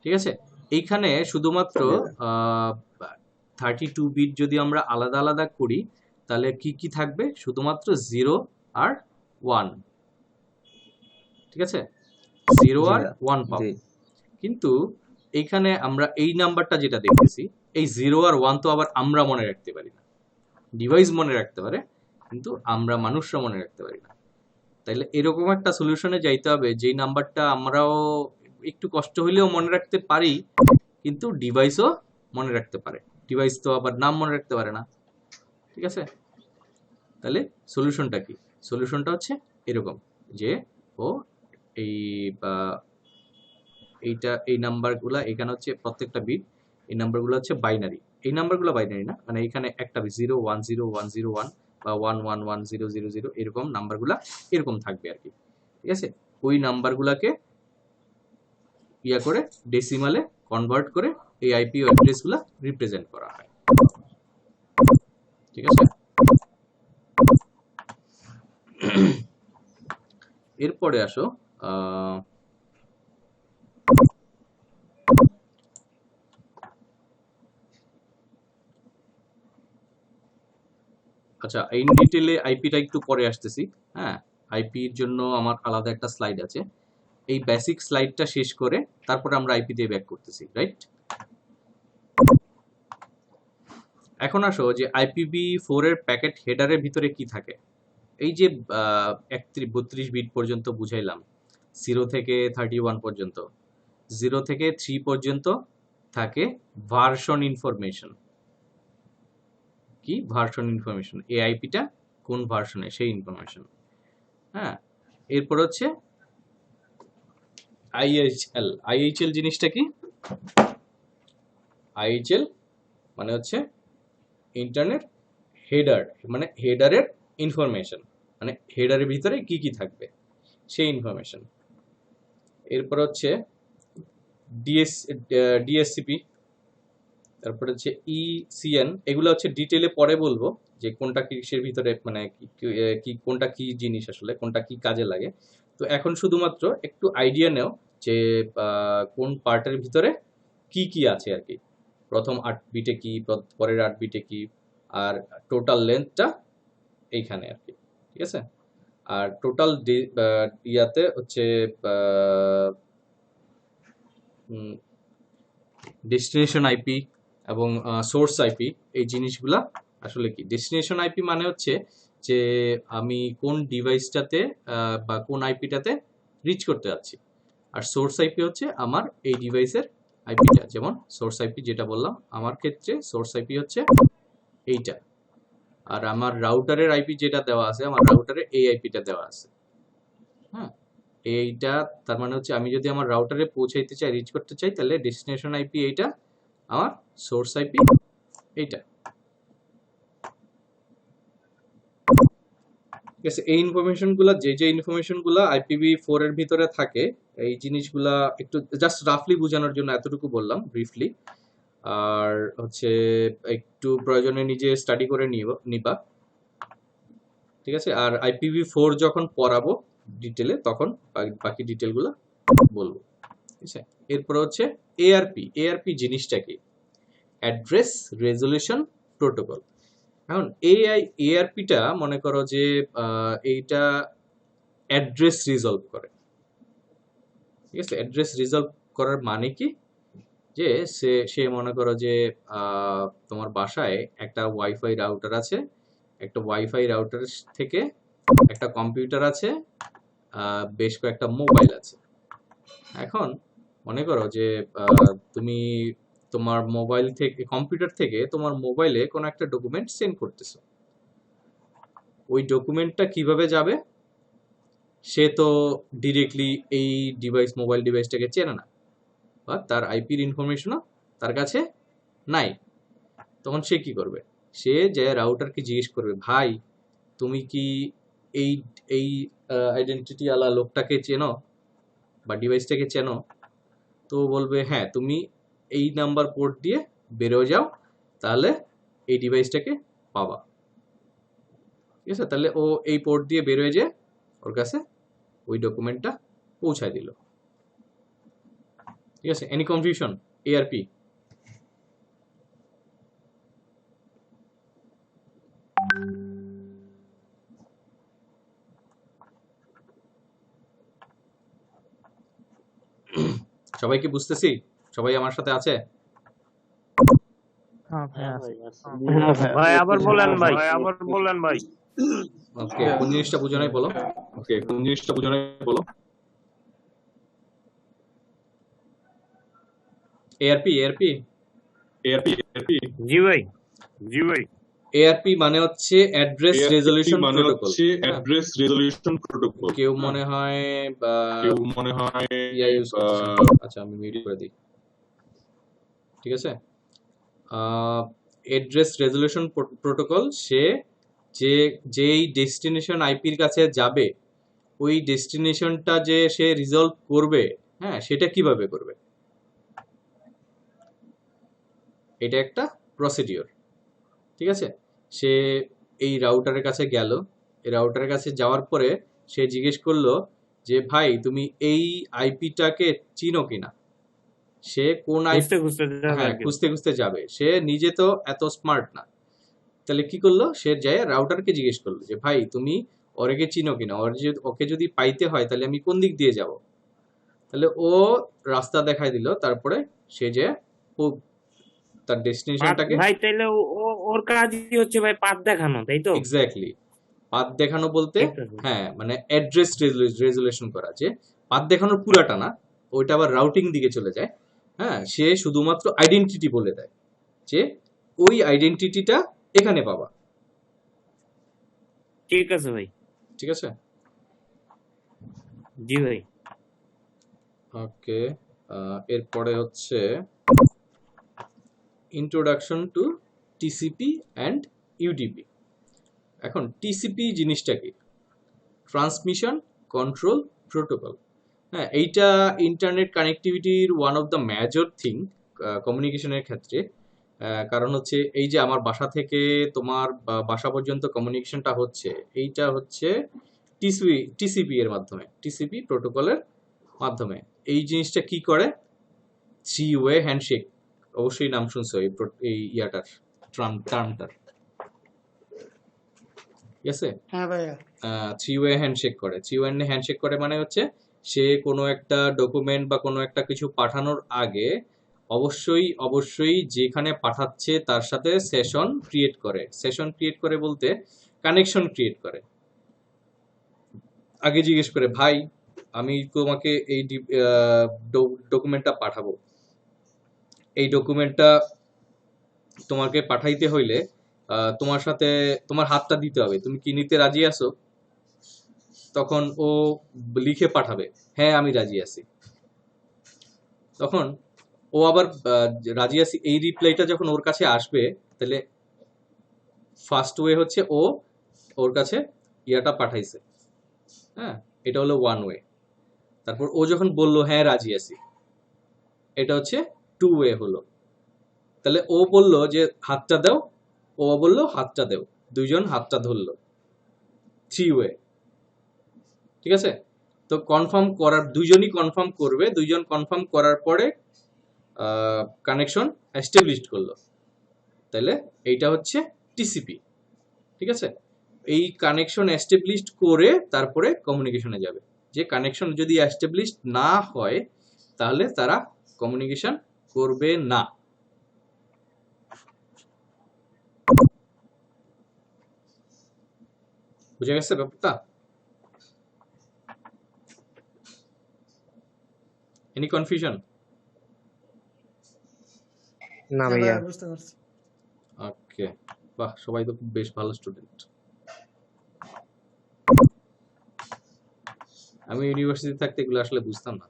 ঠিক আছে? এইখানে শুধুমাত্র 32 বিট যদি আমরা আলাদা আলাদা করি তাহলে কি কি থাকবে? শুধুমাত্র 0 আর 1, ঠিক আছে? 0 আর 1 পাবো। কিন্তু এইখানে আমরা এই নাম্বারটা যেটা দেখতেছি, এই 0 আর 1 তো আবার আমরা মনে রাখতে পারি না, ডিভাইস মনে রাখতে পারে, কিন্তু আমরা মানুষরা মনে রাখতে পারি না। তাইলে এরকম একটা সলিউশনে যাইতে হবে যেই নাম্বারটা আমরাও একটু কষ্ট হইলেও মনে রাখতে পারি, কিন্তু ডিভাইসও মনে রাখতে পারে। ডিভাইস তো আবার নাম মনে রাখতে পারে না, ঠিক আছে? তাহলে সলিউশনটা কি? সলিউশনটা হচ্ছে এরকম যে ও এই এই নাম্বারগুলা এখানে হচ্ছে প্রত্যেকটা বিট, এই নাম্বারগুলো হচ্ছে বাইনারি। এই নাম্বারগুলো বাইনারি না, মানে এখানে একটা 0 1 0 1 0 1 বা 1 1 1 0 0 0 এরকম নাম্বারগুলা এরকম থাকবে আর কি, ঠিক আছে? ওই নাম্বারগুলাকে ইয়া করে ডেসিমালে কনভার্ট করে এই আইপি অ্যাড্রেসগুলা রিপ্রেজেন্ট করা হয়, ঠিক আছে? এরপরে আসো আচ্ছা, ইন ডিটেলে আইপিটা একটু পরে আসতেছি। হ্যাঁ, আইপির জন্য আমার আলাদা একটা স্লাইড আছে। এই বেসিক স্লাইডটা শেষ করে তারপরে আমরা আইপি দিয়ে ব্যাক করতেছি, রাইট? এখন আসো যে IPv4 এর প্যাকেট হেডারের ভিতরে কি থাকে। এই যে 32 বিট পর্যন্ত বুঝাইলাম, 0 থেকে 31 পর্যন্ত, 0 থেকে 3 পর্যন্ত থাকে ভার্সন ইনফরমেশন। কি ভার্সন ইনফরমেশন? এই আইপিটা কোন ভার্সনে সেই ইনফরমেশন। হ্যাঁ, এরপর হচ্ছে IHL। IHL জিনিসটা কি? IHL মানে হচ্ছে ইন্টারনেট হেডার, মানে হেডারের ইনফরমেশন, মানে হেডারের ভিতরে কি কি থাকবে সেই ইনফরমেশন। এরপর হচ্ছে DSCP, তারপর হচ্ছে ECN। এগুলো হচ্ছে ডিটেইলে পরে বলবো যে কোনটা কিসের ভিতরে, মানে কি কোনটা কি জিনিস, আসলে কোনটা কি কাজে লাগে। তো এখন শুধুমাত্র একটু আইডিয়া নেও যে কোন পার্টের ভিতরে কি কি আছে আর কি। প্রথম 8 বিটে কি, পরের 8 বিটে কি, আর টোটাল লেন্থটা এইখানে আর কি, ঠিক আছে? আর টোটাল ইয়াতে হচ্ছে ডেস্টিনেশন আইপি এবং সোর্স আইপি, এই জিনিসগুলা আসলে কি। ডেস্টিনেশন আইপি মানে হচ্ছে যে আমি কোন ডিভাইসটাতে বা কোন আইপিটাতে রিচ করতে যাচ্ছি, আর সোর্স আইপি হচ্ছে আমার এই ডিভাইসের আইপিটা। যেমন সোর্স আইপি যেটা বললাম, আমার ক্ষেত্রে সোর্স আইপি হচ্ছে এইটা, আর আমার রাউটারের আইপি যেটা দেওয়া আছে, আমার রাউটারে এই আইপিটা দেওয়া আছে। হ্যাঁ, এইটা তার মানে হচ্ছে আমি যদি আমার রাউটারে পৌঁছাইতে চাই, রিচ করতে চাই, তাহলে ডেস্টিনেশন আইপি এইটা, আমার সোর্স আইপি এইটা, ঠিক আছে? এই ইনফরমেশনগুলা, যে ইনফরমেশনগুলা IPv4 এর ভিতরে থাকে, এই জিনিসগুলা একটু জাস্ট রাফলি বোঝানোর জন্য এতটুকু বললাম ব্রিফলি। আর হচ্ছে একটু প্রয়োজনে নিজে স্টাডি করে নিবা, ঠিক আছে? আর IPv4 যখন পড়াবো ডিটেলে, তখন বাকি ডিটেলগুলো বলবো, ঠিক আছে? এরপর হচ্ছে ARP জিনিসটা কি? Address resolution protocol. এখন ARPটা মনে করো যে এইটা অ্যাড্রেস রিজলভ করে, ঠিক আছে? অ্যাড্রেস রিজলভ করার মানে কি? যে সে মনে করো যে তোমার বাসায় একটা ওয়াইফাই রাউটার আছে, একটা ওয়াইফাই রাউটার থেকে একটা কম্পিউটার আছে, বেশ কয়েকটা মোবাইল আছে, এখন মনে করো যে তুমি তোমার মোবাইল থেকে কম্পিউটার থেকে তোমার মোবাইলে কোনো একটা ডকুমেন্ট সেন্ড করতেছো, ওই ডকুমেন্টটা কিভাবে যাবে? সে তো ডিরেক্টলি এই মোবাইল ডিভাইসটাকে চেনে না, বা তার আইপির ইনফরমেশনও তার কাছে নাই। তখন সে কি করবে? সে যে রাউটারকে জিজ্ঞেস করবে, ভাই তুমি কি এই এই আইডেন্টিটি আলা লোকটাকে চেনো বা ডিভাইসটাকে চেনো? তো বলবে হ্যাঁ, তুমি এই নাম্বার পোর্ট দিয়ে বেরোয় যাও, তাহলে এই ডিভাইসটাকে পাবা। ঠিক আছে, তাহলে ও এই পোর্ট দিয়ে বেরোয় যে ওর কাছে ওই ডকুমেন্টটা পৌঁছায় দিল। ঠিক আছে, এনি কনফিউশন? এআরপি সবাই কি বুঝতেছি? সবাই আমার সাথে আছে? হ্যাঁ ভাই হ্যাঁ আছে। ভাই আছে। ভাই আবার বলেন ভাই। ওকে, কোন জিনিসটা বুঝো নাই বলো। এআরপি জি ভাই। এআরপি মানে হচ্ছে অ্যাড্রেস রেজলিউশন প্রোটোকল। কেউ মনে হয় ইয়া ইউজ করতেছে। আচ্ছা, আমি মিউট করে দিই। ঠিক আছে, অ্যাড্রেস রেজলিউশন প্রোটোকল, সে যেই ডেস্টিনেশন আইপির কাছে যাবে, ওই ডেস্টিনেশনটা যে সে রিজলভ করবে, হ্যাঁ, সেটা কিভাবে করবে? এটা একটা প্রসিডিওর। ঠিক আছে, সে এই রাউটারের কাছে গেল, এই রাউটারের কাছে যাওয়ার পরে সে জিজ্ঞেস করলো যে ভাই তুমি এই আইপিটাকে চিনো কিনা। সে কোন আইপি, হ্যাঁ, খুঁজতে খুঁজতে যাবে, সে নিজে তো এত স্মার্ট না। তাহলে কি করলো? সে যায় রাউটারকে জিজ্ঞেস করলো যে ভাই তুমি ওকে চিনো কিনা, ওকে যদি পাইতে হয় তাহলে আমি কোন দিক দিয়ে যাব? তাহলে ও রাস্তা দেখাই দিল, তারপরে সে যে তার ডেস্টিনেশনটাকে, ভাই তাইলে ওর কাজই হচ্ছে ভাই পাথ দেখানো, তাই তো? এক্স্যাক্টলি পাথ দেখানো বলতে, ঠিক আছে। হ্যাঁ, মানে অ্যাড্রেস রেজুলেশন করা। যে পাথ দেখানোর পুরাটা না, ওইটা আবার রাউটিং দিকে চলে যায়। হ্যাঁ, সে শুধুমাত্র আইডেন্টিটি বলে দেয় যে ওই আইডেন্টিটিটা এখানে পাবা। ঠিক আছে ভাই। ঠিক আছে, জি ভাই। ওকে, এরপরে হচ্ছে introduction to TCP and UDP. এখন টিসিপি জিনিসটা কি? Transmission control protocol. হ্যাঁ, এইটা ইন্টারনেট কানেক্টিভিটির one of the major thing কমিউনিকেশনের ক্ষেত্রে। কারণ হচ্ছে এই যে আমার বাসা থেকে তোমার বাসা পর্যন্ত কমিউনিকেশনটা হচ্ছে, এইটা হচ্ছে টিসিপি এর মাধ্যমে, টিসিপি প্রোটোকলের মাধ্যমে। এই জিনিসটা কি করে? 3-ওয়ে হ্যান্ডশেক, অবশ্যই নাম শুনছো এই ইয়াটার, টার্মটার। ঠিক আছে, হ্যাঁ ভাইয়া। 3-ওয়ে হ্যান্ডশেক করে। 3-ওয়ে হ্যান্ডশেক করে মানে হচ্ছে সে কোনো একটা ডকুমেন্ট বা কোনো একটা কিছু পাঠানোর আগে অবশ্যই যেখানে পাঠাচ্ছে তার সাথে সেশন ক্রিয়েট করে বলতে কানেকশন ক্রিয়েট করে। আগে জিজ্ঞেস করে, ভাই আমি তোমাকে এই ডকুমেন্টটা পাঠাবো, এই ডকুমেন্টটা তোমাকে পাঠাইতে হইলে তোমার সাথে তোমার হাতটা দিতে হবে, তুমি কি নিতে রাজি আছো? তখন ও লিখে পাঠাবে, হ্যাঁ আমি রাজি আছি। তখন ও আবার রাজি আছি এই রিপ্লাইটা যখন ওর কাছে আসবে, তাহলে ফার্স্ট ওয়ে হচ্ছে ওর কাছে ইয়াটা পাঠাইছে, হ্যাঁ, এটা হলো 1-ওয়ে। তারপর ও যখন বললো হ্যাঁ রাজি আছি, এটা হচ্ছে 2-ওয়ে হলো। তাহলে ও বললো যে হাতটা দাও, ও বললো হাতটা দাও, দুইজন হাতটা ধরলো, 3-ওয়ে। ঠিক আছে, তো কনফার্ম করার, দুইজনই কনফার্ম করবে, দুইজন কনফার্ম করার পরে কানেকশন এস্টাবলিশড করলো, তাহলে এইটা হচ্ছে টিসিপি। ঠিক আছে, এই কানেকশন এস্টাবলিশড করে তারপরে কমিউনিকেশনে যাবে। যে কানেকশন যদি এস্টাবলিশড না হয় তাহলে তারা কমিউনিকেশন করবে না। বুঝে গেছে ব্যাপারটা? Any confusion? না হ্যাঁ ভাইয়া ভাইয়া বুঝতে পারছি। ওকে, বাহ, সবাই তো খুব বেশ ভালো স্টুডেন্ট। আমি ইউনিভার্সিটি থাকতে এগুলো আসলে বুঝতাম না।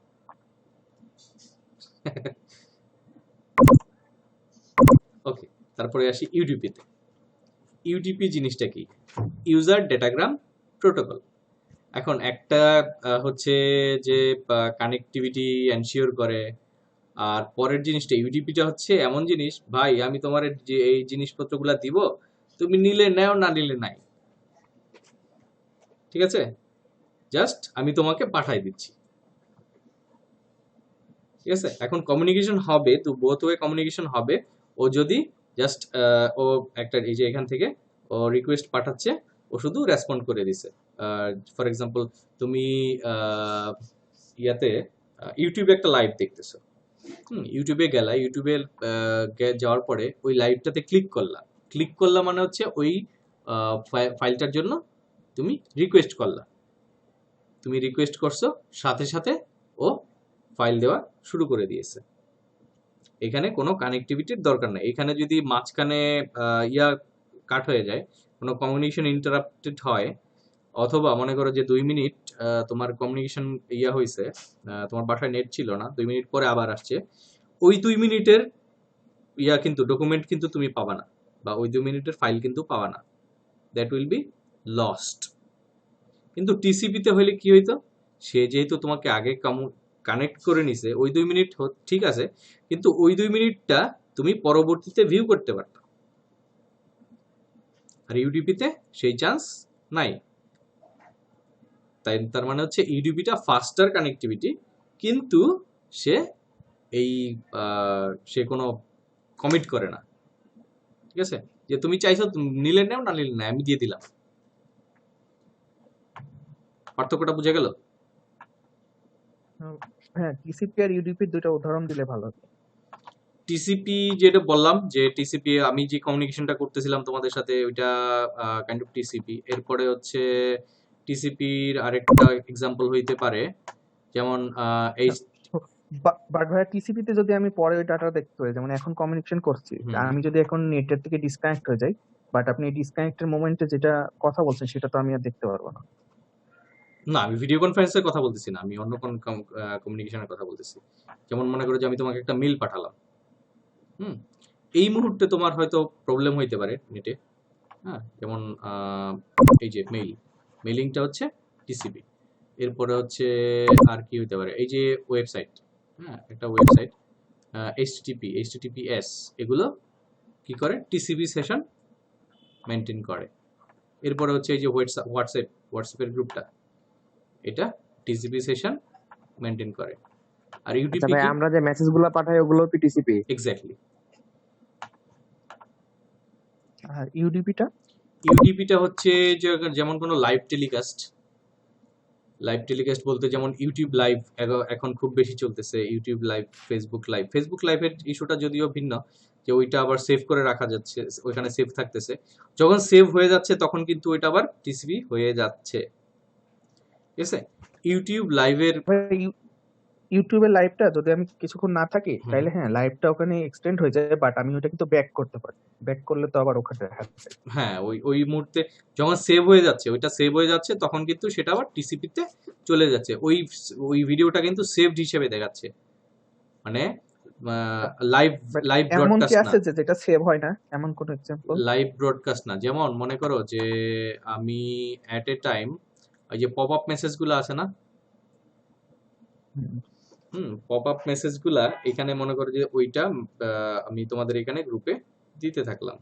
ওকে, তারপরে আসি ইউডিপিতে। ইউডিপি জিনিসটা কি? User datagram protocol. এখন একটা হচ্ছে যে কানেক্টিভিটি এনশিওর করে, আর পরের জিনিসটা ইউডিপিটা হচ্ছে এমন জিনিস, ভাই আমি তোমার যে এই জিনিসপত্রগুলা দিব, তুমি নিলে নেও, না নিলে নাই, ঠিক আছে? জাস্ট আমি তোমাকে পাঠাই দিচ্ছি, ঠিক আছে? এখন কমিউনিকেশন হবে তো বোথ ওয়ে কমিউনিকেশন হবে। ও যদি জাস্ট ও একটা এই যে এখান থেকে ও রিকোয়েস্ট পাঠাচ্ছে, ও শুধু রেসপন্ড করে দিছে। ফর এক্সাম্পল তুমি ইয়াতে ইউটিউবে একটা লাইভ দেখতেছো, ইউটিউবে গেলা, ইউটিউবে যাওয়ার পরে ওই লাইভটাতে ক্লিক করলা মানে হচ্ছে ওই ফাইলটার জন্য তুমি রিকোয়েস্ট করলা। তুমি রিকোয়েস্ট করছো, সাথে সাথে ও ফাইল দেওয়া শুরু করে দিয়েছে। এখানে কোনো কানেক্টিভিটির দরকার নেই। এখানে যদি মাঝখানে ইয়া কাট হয়ে যায়, কোনো কমিউনিকেশন ইন্টারাপ্টেড হয়, অথবা মনে করো যে 2 মিনিট তোমার কমিউনিকেশন ইয়া হয়েছে, তোমার বাসায় নেট ছিল না, 2 মিনিট পরে আবার আসছে, ওই 2 মিনিটের ইয়া কিন্তু ডকুমেন্ট কিন্তু তুমি পাবা না, বা ওই 2 মিনিটের ফাইল কিন্তু পাবা না, দ্যাট উইল বি লস্ট। কিন্তু টিসিপিতে হইলে কি হইতো, সে যেহেতু তোমাকে আগে কানেক্ট করে নিছে, ওই 2 মিনিট ঠিক আছে, কিন্তু ওই 2 মিনিটটা তুমি পরবর্তীতে ভিউ করতে পারতো। আর ইউডিপিতে সেই চান্স নাই। তার মানে হচ্ছে ইউডিপিটা ফাস্টার কানেক্টিভিটি, কিন্তু সে এই সে কোনো কমিট করে না, ঠিক আছে? যে তুমি চাইছো নিলে নাও, না নিলে না, আমি দিয়ে দিলাম। পার্থক্যটা বুঝে গেল? হ্যাঁ, টিসিপি আর ইউডিপির দুইটা উদাহরণ দিলে ভালো হতো। টিসিপি যেটা বললাম, যে টিসিপি আমি যে কমিউনিকেশনটা করতেছিলাম তোমাদের সাথে, ওইটা কাইন্ড অফ টিসিপি। এরপরে হচ্ছে টিসিপির আরেকটা এক্সাম্পল হইতে পারে, যেমন এই বাট ভাইয়া টিসিপি তে যদি আমি পরে ওই ডাটা দেখতে পাই, যেমন এখন কমিউনিকেশন করছি, আমি যদি এখন নেটের থেকে ডিসকানেক্ট হয়ে যাই, বাট আপনি ডিসকানেক্টের মোমেন্টে যেটা কথা বলছেন সেটা তো আমি আর দেখতে পারবো না। না, আমি ভিডিও কনফারেন্সের কথা বলতেছি না, আমি অন্য কোন কমিউনিকেশনের কথা বলতেছি। যেমন মনে করো যে আমি তোমাকে একটা মেইল পাঠালাম, এই মুহূর্তে তোমার হয়তো প্রবলেম হইতে পারে নেটে, হ্যাঁ, যেমন এই যে মেইলিংটা হচ্ছে টিসিপি। এরপরে হচ্ছে আর কি হইতে পারে, এই যে ওয়েবসাইট, হ্যাঁ, একটা ওয়েবসাইট HTTPS, এগুলো কি করে, টিসিপি সেশন মেনটেন করে। এরপরে হচ্ছে এই যে হোয়াটসঅ্যাপের গ্রুপটা, এটা টিসিপি সেশন মেনটেন করে। আর ইউটিপি কি, আমরা যে মেসেজগুলো পাঠাই ওগুলো কি টিসিপি? এক্স্যাক্টলি। আর ইউডিপিটা ইউডিপিটা হচ্ছে যে যেমন কোনো লাইভ টেলিকাস্ট বলতে যেমন ইউটিউব লাইভ এখন খুব বেশি চলতেছে, ইউটিউব লাইভ, ফেসবুক লাইভের ইস্যুটা যদিও ভিন্ন, যে ওইটা আবার সেভ করে রাখা যাচ্ছে, ওইখানে সেভ থাকতেছে, যখন সেভ হয়ে যাচ্ছে তখন কিন্তু ওইটা আবার টিসিপি হয়ে যাচ্ছে, ঠিক আছে? ইউটিউব লাইভের ইউটিউবের লাইভটা যদি আমি কিছুক্ষণ না থাকি, তাইলে হ্যাঁ লাইভটা ওখানে এক্সটেন্ড হয়ে যায়, বাট আমি ওটা কিন্তু ব্যাক করতে পারি। ব্যাক করলে তো আবার ওখানে দেখাচ্ছে। হ্যাঁ, ওই মুহূর্তে যখন সেভ হয়ে যাচ্ছে, ওইটা সেভ হয়ে যাচ্ছে, তখন কিন্তু সেটা আবার টিসিপিতে চলে যাচ্ছে, ওই ভিডিওটা কিন্তু সেভড হিসেবে দেখাচ্ছে, মানে লাইভ এমন কি ব্রডকাস্ট না, আছে যে যেটা সেভ হয় না, এমন কোন এক্সাম্পল? লাইভ ব্রডকাস্ট না। যেমন মনে করো যে আমি অ্যাট এ টাইম ওই যে পপ আপ মেসেজগুলো আছে না, পপ আপ মেসেজগুলা এখানে মনে করো যে ওইটা আমি তোমাদের এখানে গ্রুপে দিতে থাকলাম,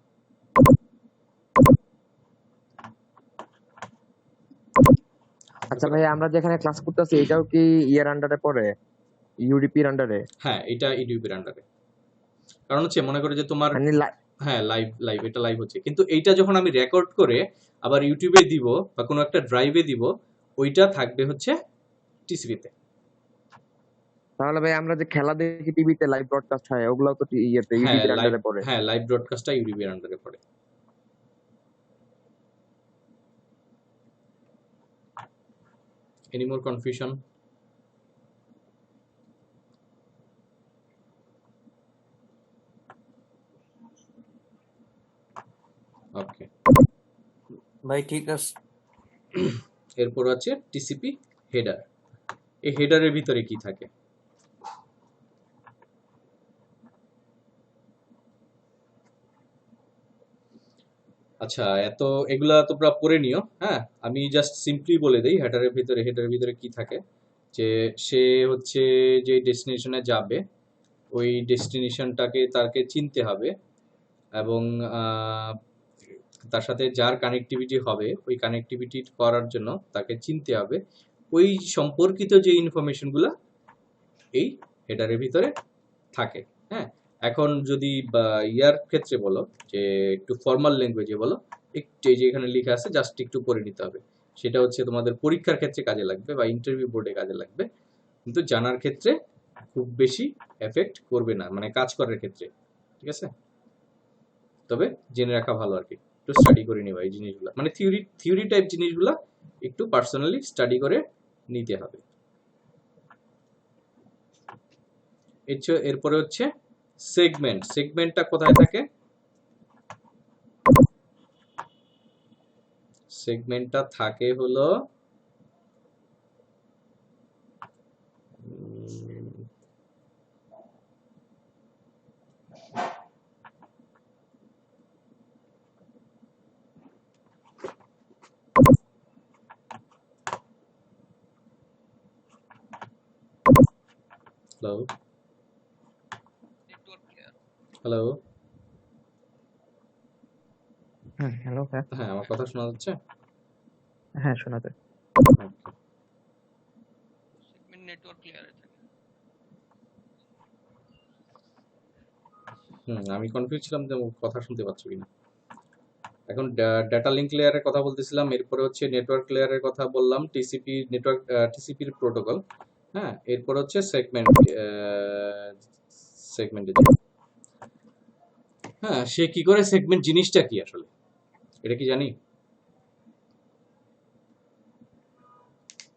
আচ্ছা ভাই, আমরা যেখানে ক্লাস করতেছি এটাও কি ইয়ার আন্ডারে পড়ে, ইউডিপির আন্ডারে? হ্যাঁ, এটা ইউটিউবের আন্ডারে। কারণ হচ্ছে মনে করো যে তোমার, হ্যাঁ, লাইভ এটা লাইভ হচ্ছে, কিন্তু এইটা যখন আমি রেকর্ড করে আবার ইউটিউবে দিব বা কোনো একটা ড্রাইভে দিব, ওইটা থাকবে হচ্ছে টিসিপিতে। তাহলে ভাই আমরা যে খেলা দেখি টিভিতে লাইভ ব্রডকাস্ট হয় ওগুলো তো ইউডিপির আন্ডারে পড়ে? হ্যাঁ, লাইভ ব্রডকাস্টটা ইউটিউবের আন্ডারে পড়ে। Any more confusion? ভাই ঠিক আছে। এরপর আছে টিসিপি হেডার। এই হেডারের ভিতরে কি থাকে? আচ্ছা, এগুলা তোমরা পড়ে নিও। হ্যাঁ, আমি জাস্ট সিম্পলি বলে দেই হেডারের ভিতরে কি থাকে। যে সে হচ্ছে যে ডেস্টিনেশনে যাবে, ওই ডেস্টিনেশনটাকে তাকে চিনতে হবে, এবং তার সাথে যার কানেক্টিভিটি হবে ওই কানেক্টিভিটি করার জন্য তাকে চিনতে হবে। ওই সম্পর্কিত যে ইনফরমেশনগুলো এই হেডারের ভিতরে থাকে। হ্যাঁ, এখন যদি ইয়ার ক্ষেত্রে বলো, যে একটু ফর্মাল ল্যাঙ্গুয়েজে বলো, একটু এই যে এখানে লেখা আছে জাস্ট একটু পড়ে নিতে হবে। সেটা হচ্ছে তোমাদের পরীক্ষার ক্ষেত্রে কাজে লাগবে বা ইন্টারভিউ বোর্ডে কাজে লাগবে, কিন্তু জানার ক্ষেত্রে খুব বেশি এফেক্ট করবে না, মানে কাজ করার ক্ষেত্রে। ঠিক আছে, তবে জেনে রাখা ভালো আর কি, একটু স্টাডি করে নিবা এই জিনিসগুলো, মানে থিওরি টাইপ জিনিসগুলো একটু পার্সোনালি স্টাডি করে নিতে হবে। এরপরে হচ্ছে সেগমেন্টটা কোথায় থাকে? সেগমেন্টটা থাকে হলো হ্যালো হ্যালো হ্যালো, হ্যাঁ হ্যাঁ, আমার কথা শোনা যাচ্ছে? হ্যাঁ, শোনা যায়। আমি কনফিউজ ছিলাম যে কথা শুনতে পাচ্ছ কিনা। এখন ডাটা লিঙ্ক লেয়ারের কথা বলতেছিলাম, এরপরে হচ্ছে নেটওয়ার্ক লেয়ারের কথা বললাম, টিসিপির প্রোটোকল। হ্যাঁ, এরপর হচ্ছে সেগমেন্টের। হ্যাঁ, সে কি করে, সেগমেন্ট জিনিসটা কি আসলে, এটা কি জানি?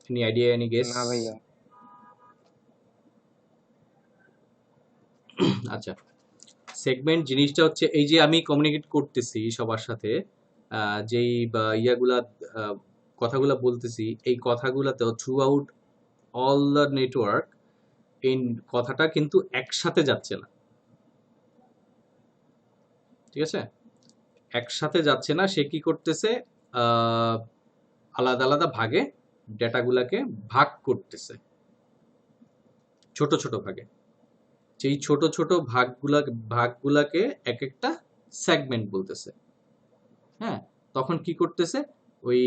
Any idea, any guess? না ভাইয়া। আচ্ছা, সেগমেন্ট জিনিসটা হচ্ছে এই যে আমি কমিউনিকেট করতেছি সবার সাথে, যেই ইয়াগুলা কথাগুলা বলতেছি, এই কথাগুলাতেও throughout all the network এই কথাটা কিন্তু একসাথে যাচ্ছে না। ঠিক আছে, একসাথে যাচ্ছে না। সে কি করতেছে, আলাদা আলাদা ভাগে ডেটাগুলাকে ভাগ করতেছে, ছোট ছোট ভাগে। যেই ছোট ছোট ভাগগুলাকে এক একটা সেগমেন্ট বলতেছে। হ্যাঁ, তখন কি করতেছে, ওই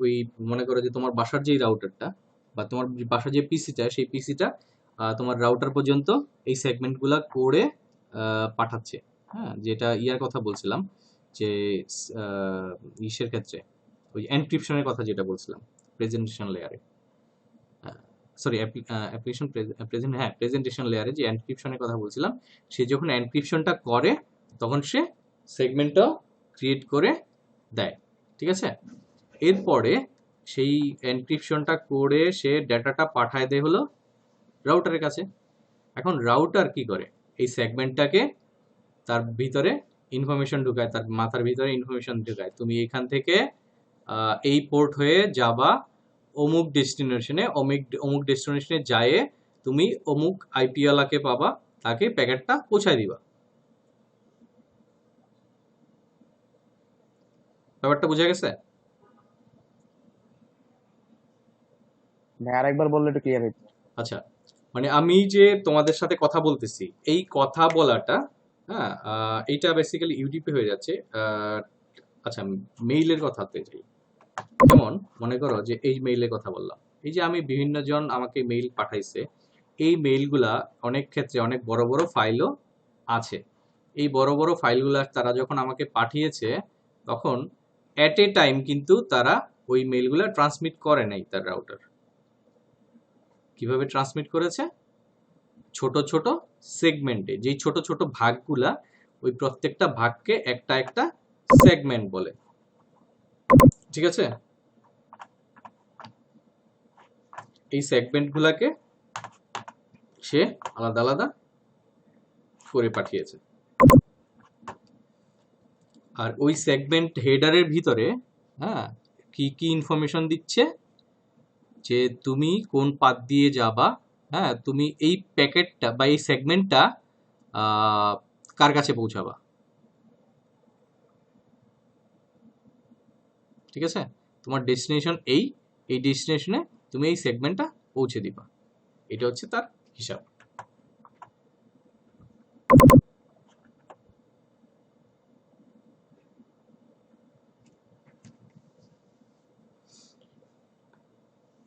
ওই মনে করো যে তোমার বাসার যেই রাউটারটা বা তোমার বাসার যে পিসিটা, সেই পিসিটা তোমার রাউটার পর্যন্ত এই সেগমেন্টগুলা করে পাঠাচ্ছে। হ্যাঁ, যেটা ইয়ার কথা বলছিলাম, যে ইসের ক্ষেত্রে ওই এনক্রিপশনের কথা যেটা বলছিলাম প্রেজেন্টেশন লেয়ারে, সরি অ্যাপ্লিকেশন প্রেজেন্টেশন লেয়ারে যে এনক্রিপশনের কথা বলছিলাম, সে যখন এনক্রিপশনটা করে তখন সে সেগমেন্টটা ক্রিয়েট করে দেয়। ঠিক আছে, এরপরে সেই এনক্রিপশনটা করে সে ডাটাটা পাঠায় দেয় হলো রাউটারের কাছে। এখন রাউটার কি করে, এই সেগমেন্টটাকে তার ভিতরে ইনফরমেশন ঢুকায়, তার মাথার ভিতরে ইনফরমেশন ঢুকায়, তুমি এখান থেকে এই পোর্ট হয়ে যাবা অমুক ডেস্টিনেশনে, অমুক ডেস্টিনেশনে যায় তুমি অমুক আইপিওয়ালাকে পাবা, তাকে প্যাকেটটা পৌঁছায় দিবা। ব্যাপারটা বোঝা গেছে? ভাই আরেকবার বললে একটু ক্লিয়ার হইতো। আচ্ছা, মানে আমি যে তোমাদের সাথে কথা বলতেছি, এই কথা বলাটা, হ্যাঁ, এইটা বেসিক্যালি ইউটিউবে হয়ে যাচ্ছে। আচ্ছা, মেইলের কথাতে যাই। যেমন মনে করো যে এই মেইলের কথা বললাম, এই যে আমি বিভিন্ন জন আমাকে মেইল পাঠাইছে, এই মেইলগুলা অনেক ক্ষেত্রে অনেক বড় বড় ফাইলও আছে। এই বড় বড় ফাইলগুলা তারা যখন আমাকে পাঠিয়েছে, তখন এট এ টাইম কিন্তু তারা ওই মেইলগুলা ট্রান্সমিট করে নাই তার রাউটার। কিভাবে ট্রান্সমিট করেছে? ছোট ছোট সেগমেন্টে, যেই ছোট ছোট ভাগগুলা, ওই প্রত্যেকটা ভাগকে একটা একটা সেগমেন্ট বলে। ঠিক আছে, এই সেগমেন্টগুলোকে সে আলাদা আলাদা করে পাঠিয়েছে। আর ওই সেগমেন্ট হেডারের ভিতরে হ্যাঁ কি কি ইনফরমেশন দিচ্ছে, যে তুমি কোন পাথ দিয়ে যাবা, হ্যাঁ তুমি এই প্যাকেটটা বা এই সেগমেন্টটা কার কাছে পৌঁছাবা, ঠিক আছে? তোমার ডেস্টিনেশন এই ডেস্টিনেশনে তুমি এই সেগমেন্টটা পৌঁছে দিবা, এটা হচ্ছে তার হিসাব।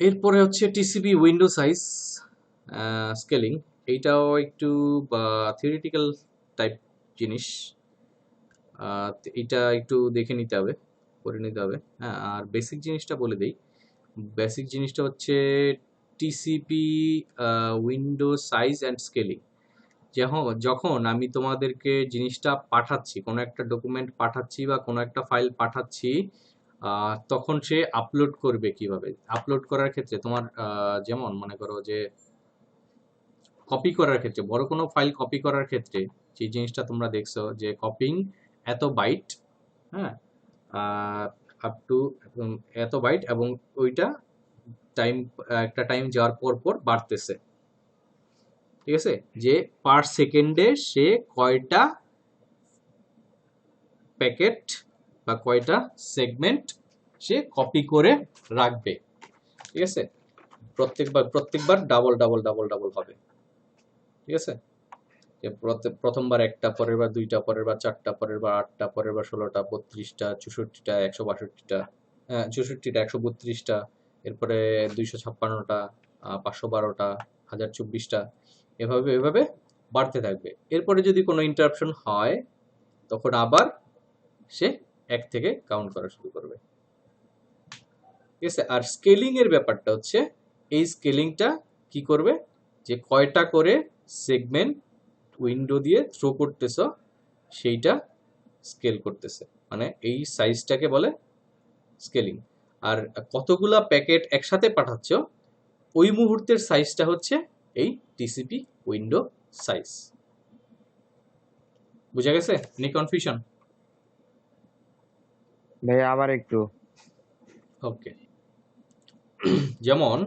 এরপরে হচ্ছে টিসিপি উইন্ডো সাইজ স্কেলিং, এইটাও একটু থিওরিটিক্যাল টাইপ জিনিস, এটা একটু দেখে নিতে হবে, করে নিতে হবে। হ্যাঁ, আর বেসিক জিনিসটা বলে দেই। বেসিক জিনিসটা হচ্ছে TCP window size and scaling. যখন আমি তোমাদেরকে জিনিসটা পাঠাচ্ছি, কোনো একটা ডকুমেন্ট পাঠাচ্ছি বা কোনো একটা ফাইল পাঠাচ্ছি, তখন সে আপলোড করবে কিভাবে। আপলোড করার ক্ষেত্রে তোমার যেমন মনে করো যে কপি করার ক্ষেত্রে, বড় কোনো ফাইল কপি করার ক্ষেত্রে যে জিনিসটা তোমরা দেখছো যে কপিং এত বাইট, হ্যাঁ আপ টু এত বাইট, এবং ওইটা একটা টাইম যাওয়ার পর পর বাড়তেছে, ঠিক আছে? যে পার সেকেন্ডে সে কয়টা প্যাকেট বা কয়টা সেগমেন্ট সে কপি করে রাখবে, ঠিক আছে? প্রত্যেকবার ডাবল ডাবল ডাবল ডাবল হবে, ঠিক আছে? যে প্রথমবার একটা, পরের বার দুইটা, পরের বার চারটা, পরের বার আটটা, পরের বার 16টা, 32টা, 64টা, 162টা, 64টা, 132টা, এরপরে 256টা, 512টা, 1024টা, এভাবে বাড়তে থাকবে। এরপরে যদি কোনো ইন্টারাপশন হয় তখন আবার সে 1 থেকে কাউন্ট করা শুরু করবে, ঠিক আছে? আর স্কেলিং এর ব্যাপারটা হচ্ছে, এই স্কেলিংটা কি করবে, যে কয়টা করে সেগমেন্ট উইন্ডো দিয়ে থ্রো করতেছ সেইটা স্কেল করতেছে, মানে এই সাইজটাকে বলে স্কেলিং। আর কতগুলা প্যাকেট একসাথে পাঠাচ্ছ ওই মুহূর্তের সাইজটা হচ্ছে এই টিসিপি উইন্ডো সাইজ। বুঝা গেছে? নি কনফিউশন? ভাই আবার একটু। ওকে, যেমন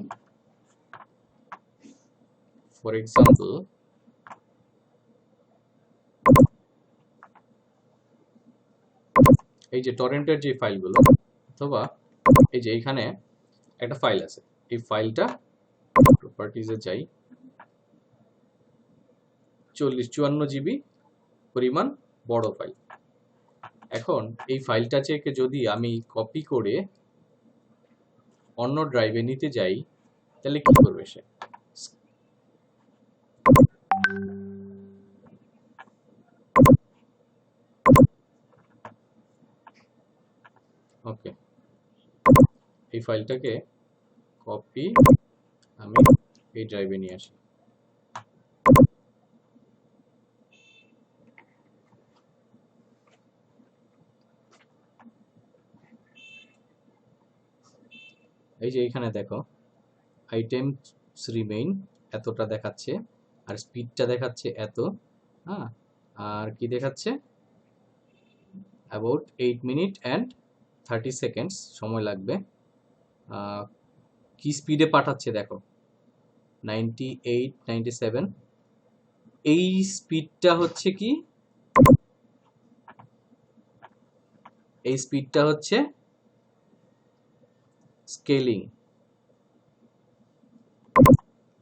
ফর এক্সাম্পল এই যে টরেন্টের যে ফাইলগুলো, অথবা এই যে এইখানে একটা ফাইল আছে, এই ফাইলটা প্রপার্টিজে যাই, 54 জিবি পরিমাণ বড় ফাইল। এখন এই ফাইলটাকে যদি আমি কপি করে অন্য ড্রাইভে নিতে যাই, তাহলে কি করবে সে? ওকে, এই ফাইলটাকে কপি আমি এই ড্রাইভে নিয়ে আসি। এই যে এখানে দেখো আইটেমস রিমেইন এতটা দেখাচ্ছে, আর স্পিডটা দেখাচ্ছে এত, হ্যাঁ, আর কি দেখাচ্ছে অ্যাবাউট 8 মিনিট অ্যান্ড 30 সেকেন্ডস সময় লাগবে। কি স্পিডে পাঠাচ্ছে দেখো, 98, 97। এই স্পিডটা হচ্ছে কি, এই স্পিডটা হচ্ছে স্কেলিং,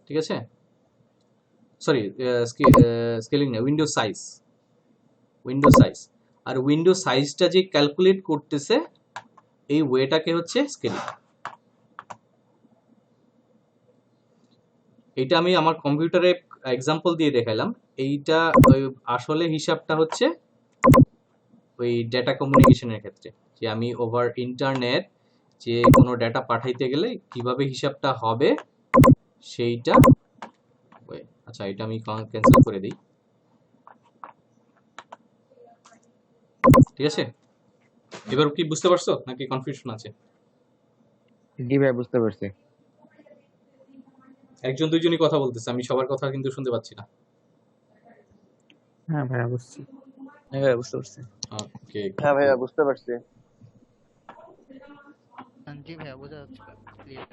ঠিক আছে? সরি, স্কেলিং না, উইন্ডো সাইজ। উইন্ডো সাইজ, আর উইন্ডো সাইজটা যে ক্যালকুলেট করতেছে এই ওয়েটাকে হচ্ছে স্কেলিং। এটা আমি আমার কম্পিউটারে এক্সাম্পল দিয়ে দেখালাম। এইটা আসলে হিসাবটা হচ্ছে ওই ডেটা কমিউনিকেশনের ক্ষেত্রে, যে আমি ওভার ইন্টারনেট যে কোনো ডেটা পাঠাইতে গেলে কিভাবে হিসাবটা হবে সেইটা। আচ্ছা, এটা আমি ক্যান্সেল করে দিই, ঠিক আছে? এবার কি বুঝতে পারছো নাকি কনফিউশন আছে? জি ভাই, বুঝতে পারছি। একজন দুইজনই কথা বলতেছে, আমি সবার কথা কিন্তু শুনতে পাচ্ছি না। হ্যাঁ ভাইয়া বুঝছি। হ্যাঁ ভাই, বুঝতে পারছি। ওকে হ্যাঁ ভাইয়া বুঝতে পারছি। জি ভাইয়া বোঝা যাচ্ছে ক্লিয়ার।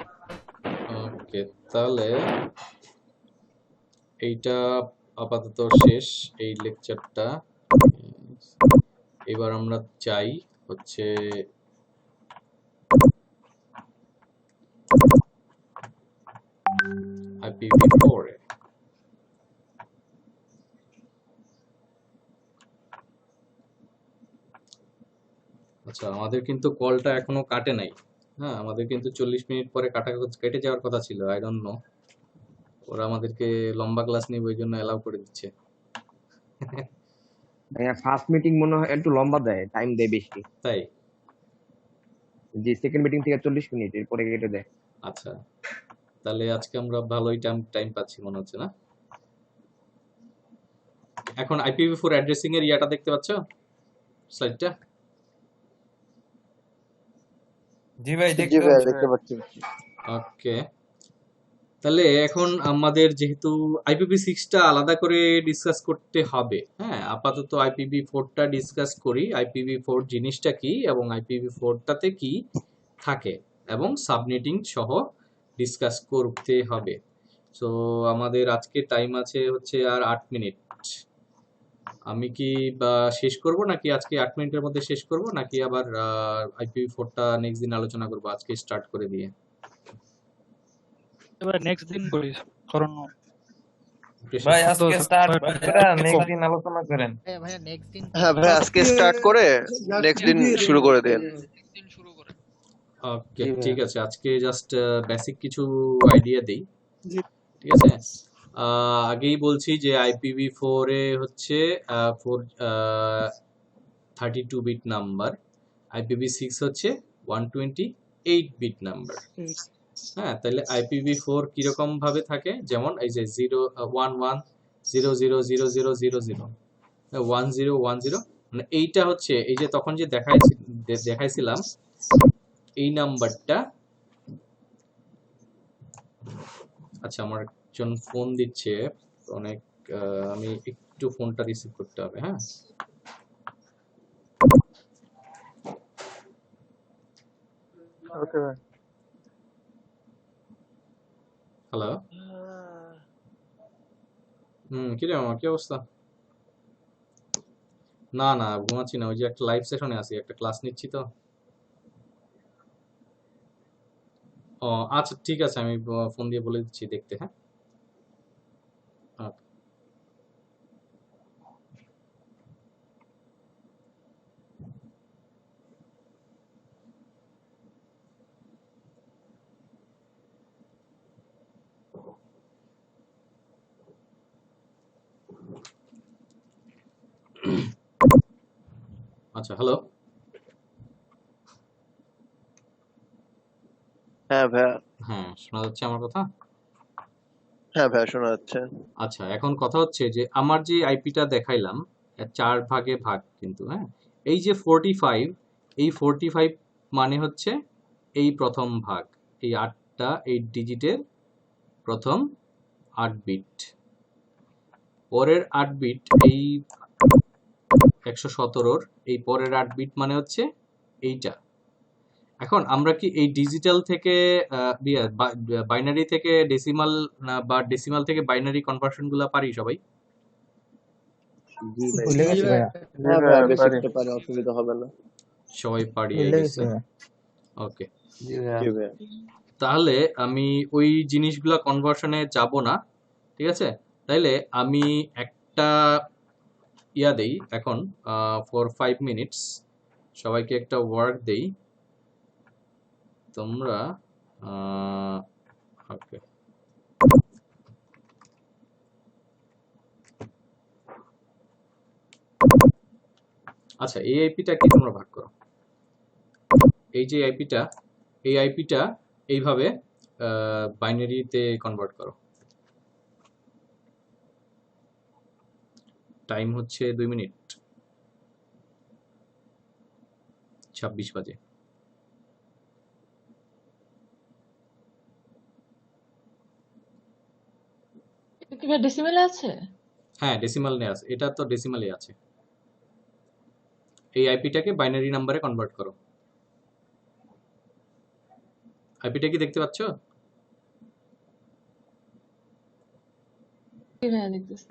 ওকে, তাহলে এইটা আপাতত শেষ, এই লেকচারটা। এবার আমরা চাই হচ্ছে IPv4 এ। আচ্ছা, আমাদের কিন্তু কলটা এখনো কাটে নাই। হ্যাঁ, আমাদের কিন্তু 40 মিনিট পরে কেটে যাওয়ার কথা ছিল। আই ডোন্ট নো, ওরা আমাদেরকে লম্বা ক্লাস নিবে ওই জন্য অ্যালাউ করে দিচ্ছে। ভাইয়া ফার্স্ট মিটিং মনে হয় একটু লম্বা দেয়, টাইম দেয় বেশি। তাই? যে সেকেন্ড মিটিং থেকে 40 মিনিট এরপরে কেটে দেয়। আচ্ছা, তাহলে আজকে আমরা ভালোই টাইম পাচ্ছি মনে হচ্ছে না? এখন IPv4 অ্যাড্রেসিং এর ইয়াটা দেখতে পাচ্ছ, স্লাইডটা? জি ভাই জি দেখতে ভাইয়া পাচ্ছি দেখতে ভাই। পাচ্ছি। ওকে, তাহলে এখন আমাদের যেহেতু IPv6টা আলাদা করে ডিসকাস করতে হবে, হ্যাঁ, আপাতত IPv4টা ডিসকাস করি। IPv4 জিনিসটা কি এবং IPv4টাতে কি থাকে এবং সাবনেটিং সহ ডিসকাস করতে হবে। সো আমাদের আজকে টাইম আছে হচ্ছে আর 8 মিনিট। আমি কি শেষ করব নাকি আজকে 8 মিনিটের মধ্যে শেষ করব, নাকি আবার IPv4টা নেক্সট দিন আলোচনা করব আজকে স্টার্ট করে দিয়ে? এবার নেক্সট দিন করি, কারণ ভাই তো আজকে স্টার্ট করে নেক্সট দিন আলোচনা করেন। ভাইয়া নেক্সট দিন হ্যাঁ ভাইয়া আজকে স্টার্ট করে নেক্সট দিন শুরু করে দেন। ওকে, জি ভাইয়া। ঠিক আছে, আজকে জাস্ট বেসিক কিছু আইডিয়া দেই। জি। ঠিক আছে, আগেই বলছি যে IPv4 এ হচ্ছে 32 বিট নাম্বার, IPv6 হচ্ছে 128 বিট নাম্বার। হ্যাঁ, তাহলে IPv4 কিরকম ভাবে থাকে, যেমন এই যে 011000000 1010, মানে এইটা হচ্ছে এই যে তখন যে দেখাইছিলাম এই নাম্বারটা। আচ্ছা, আমার একজন ফোন দিচ্ছে অনেক, আমি একটু ফোনটা রিসিভ করতে হবে। হ্যাঁ, ওকে ভাই। হ্যালো। কি রে মামা, কি অবস্থা? না না, ঘুমাচ্ছি না, ওই যে একটা লাইভ সেশনে আছি, একটা ক্লাস নিচ্ছি তো। ও আচ্ছা, ঠিক আছে, আমি ফোন দিয়ে বলে দিচ্ছি দেখতে। হ্যাঁ, ওকে। আচ্ছা, হ্যালো। হ্যাঁ ভাইয়া। হ্যাঁ, শোনা যাচ্ছে আমার কথা? হ্যাঁ ভাইয়া শোনা যাচ্ছে। আচ্ছা, এখন কথা হচ্ছে যে আমার যে আইপিটা দেখাইলাম 4 ভাগে ভাগ কিন্তু। হ্যাঁ, এই যে 45, এই 45 মানে হচ্ছে এই প্রথম ভাগ, এই 8 ডিজিটের প্রথম 8 বিট। পরের 8 বিট এই 117-র এই পরের 8 বিট মানে হচ্ছে এইটা। এখন আমরা কি এই ডিজিটাল থেকে বাইনারি থেকে ডেসিমাল বা ডেসিমাল থেকে বাইনারি কনভার্সন গুলা পারি সবাই? ভুলে গেছি ভাইয়া। হ্যাঁ ভাইয়া বেসিকটা পারে, অসুবিধা হবে না। সবাই পারিয়ে ভুলে গেছে। গেছি ভাইয়া। ওকে, জি ভাইয়া। জি ভাইয়া। তাহলে আমি ওই জিনিসগুলা কনভার্সনে যাব না, ঠিক আছে? তাইলে আমি একটা ইয়া দেই এখন, ফর 5 মিনিটস সবাইকে একটা ওয়ার্ক দেই। তোমরা ওকে, আচ্ছা, এই আইপিটা কি তোমরা ভাগ করো। এই যে আইপিটা, এই আইপিটা এইভাবে বাইনারিতে কনভার্ট করো। টাইম হচ্ছে 2 মিনিট 26 বাজে। ডেসিমেলে আছে? হ্যাঁ, ডেসিমাল নে আছে, এটা তো ডেসিমালে আছে। এই আইপিটাকে বাইনারি নাম্বারে কনভার্ট করো। আইপিটা কি দেখতে পাচ্ছ? হ্যাঁ দেখতেছি।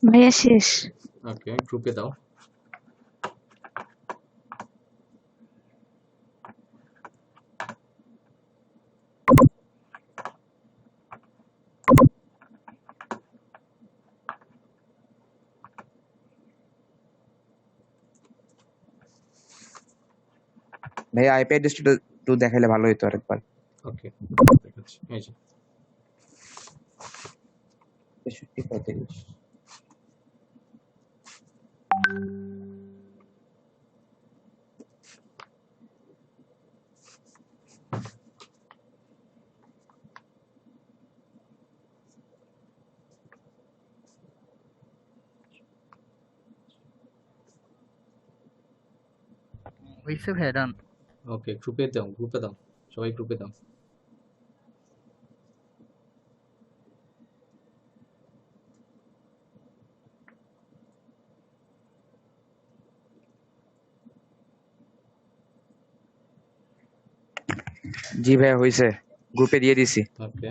ভাইয়া শেষ। ওকে, গ্রুপে দাও। ভাই আইপি অ্যাড্রেসটা একটু দেখাইলে ভালো হতো আরেকবার। ওকে, দেখাচ্ছি। এই যে 6335। হইছে ভাই, ডান। ওকে, গ্রুপে দাও, গ্রুপে দাও, সবাই গ্রুপে দাও। জি ভাই হইছে, গ্রুপে দিয়ে দিছি। ওকে,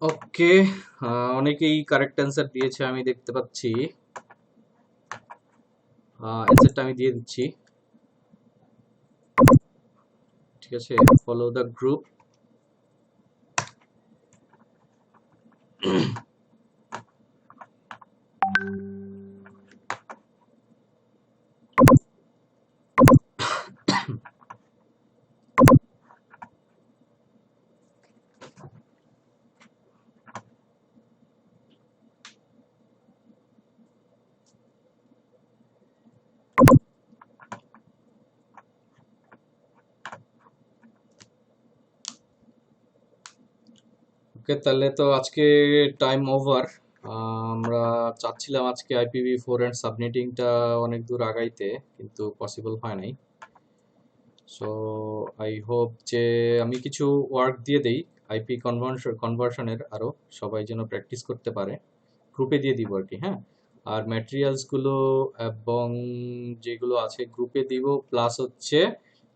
ওকে, অনেকেই কারেক্ট অ্যান্সার দিয়েছে আমি দেখতে পাচ্ছি। অ্যান্সারটা আমি দিয়ে দিচ্ছি, ঠিক আছে। Follow the group. ওকে, তাহলে তো আজকে টাইম ওভার। আমরা চাচ্ছিলাম আজকে IPv4 এন্ড সাবনেটিংটা অনেক দূর আগাইতে, কিন্তু পসিবল হয় নাই। সো আই হোপ যে আমি কিছু ওয়ার্ক দিয়ে দেই আইপি কনভার্সনের, আরো সবাই যেন প্র্যাকটিস করতে পারে। গ্রুপে দিয়ে দিব আর কি, হ্যাঁ। আর ম্যাটেরিয়ালসগুলো এবং যেগুলো আছে গ্রুপে দিব, প্লাস হচ্ছে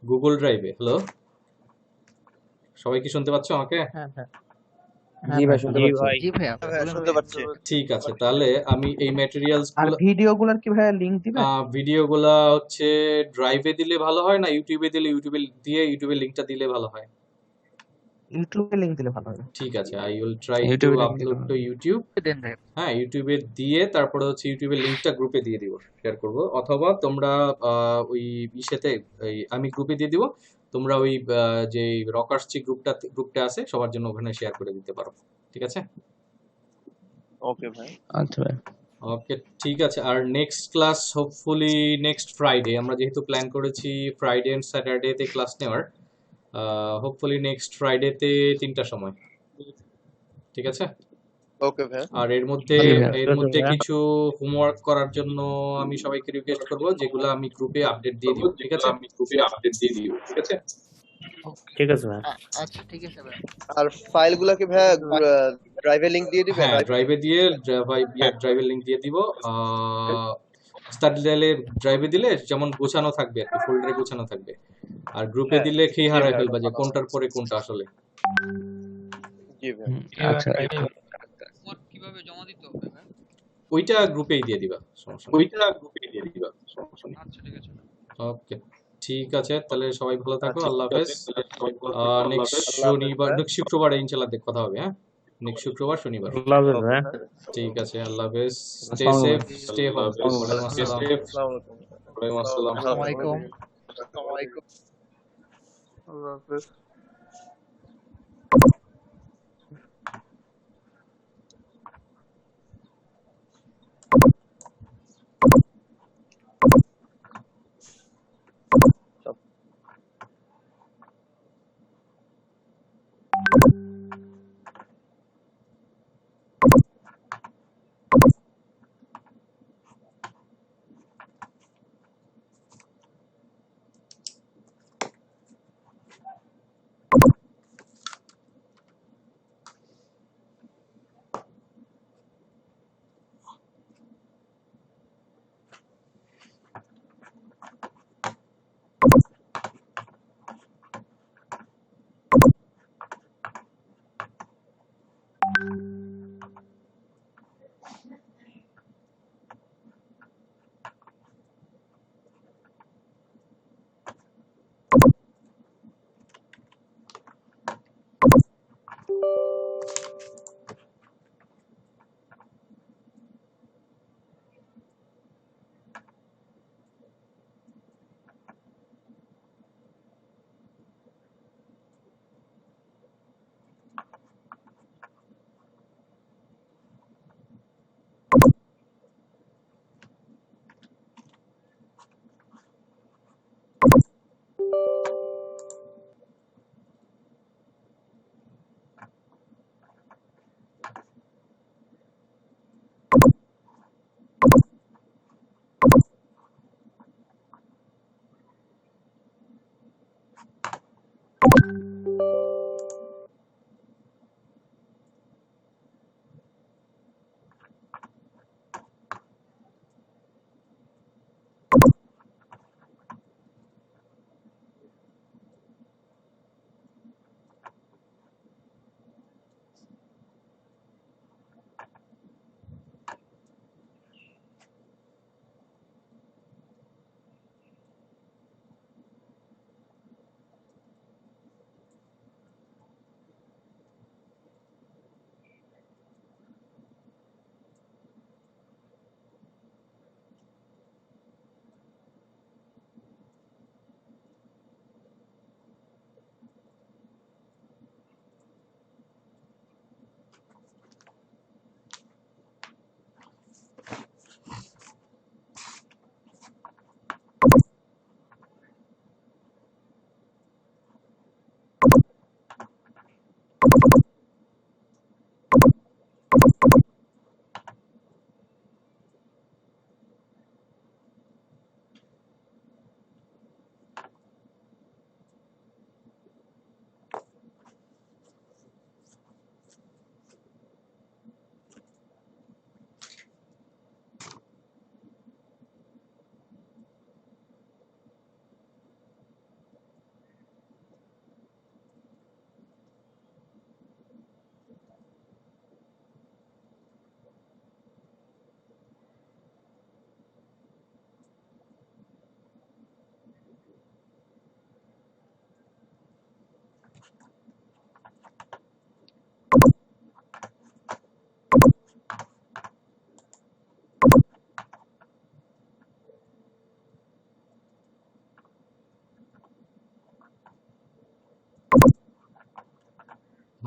গুগল ড্রাইভে। হ্যালো, সবাই কি শুনতে পাচ্ছ আমাকে? হ্যাঁ হ্যাঁ জি ভাই শুনতে পাচ্ছি। জি ভাইয়া শুনতে পাচ্ছি। ঠিক আছে, তাহলে আমি এই ম্যাটেরিয়ালস আর গুলো, ভিডিওগুলোর কি ভাইয়া লিংক দিবেন? ভিডিওগুলা হচ্ছে ড্রাইভে দিলে ভালো হয় না ইউটিউবে দিলে, ইউটিউবের লিংকটা দিলে ভালো হয়? ইউটিউবে লিংক দিলে ভালো হয়। ঠিক আছে, আই উইল ট্রাই টু ইউটিউবে লিংক আপলোড টু ইউটিউব। দেন ভাই। হ্যাঁ, ইউটিউবে দিয়ে তারপরে হচ্ছে ইউটিউবের লিংকটা গ্রুপে দিয়ে দিব, শেয়ার করব। অথবা তোমরা ওই ইসেতে, আমি গ্রুপে দিয়ে দিব, তোমরা ওই যে রকার্স যে গ্রুপটা আছে সবার জন্য ওখানে শেয়ার করে দিতে পারো, ঠিক আছে। ওকে ভাই। আচ্ছা ভাই। ওকে, ঠিক আছে। আর next class hopefully next Friday, আমরা যেহেতু প্ল্যান করেছি ফ্রাইডে এন্ড স্যাটারডেতে ক্লাস নেওয়ার, হোপফুলি নেক্সট ফ্রাইডেতে 3টার সময়, ঠিক আছে। ওকে ভাই। আর এর মধ্যে জি ভাইয়া। কিছু হোমওয়ার্ক করার জন্য আমি সবাইকে রিকোয়েস্ট করব, যেগুলো আমি গ্রুপে আপডেট দিয়ে দিব, ঠিক আছে। ঠিক আছে ভাই। আচ্ছা ঠিক আছে ভাই। আর ফাইলগুলোকে ভাইয়া ড্রাইভে লিংক দিয়ে দিবেন? হ্যাঁ, ড্রাইভের লিংক দিয়ে দিব। স্টাডি ড্রাইভে দিলে যেমন গোছানো থাকবে আর কি, ফোল্ডারে গোছানো থাকবে। আর গ্রুপে হ্যাঁ, দিলে খেয়ে জি হারায় ভাই। ফেলবা যে কোনটার পরে কোনটা আসলে। জি ভাই। আচ্ছা কিভাবে জমা দিতে হবে ভাই? ওইটা গ্রুপেই দিয়ে দিবা, সমস্যা নেই। আচ্ছা ঠিক আছে। ওকে, ঠিক আছে, তাহলে সবাই ভালো থাকো। আচ্ছা, আল্লাহ হাফেজ। নেক্সট শনিবার, নেক্সট শুক্রবারে ইনশাল্লাহ কথা হবে, হ্যাঁ। নেক্সট শুক্রবার, শনিবার। আল্লাহ হাফেজ ভাই। ঠিক আছে, আল্লাহ হাফেজ। Stay safe, stay home. ওয়ালাইকুম আসসালাম। আসসালামু আলাইকুম। আসসালামু আলাইকুম। আল্লাহ হাফেজ।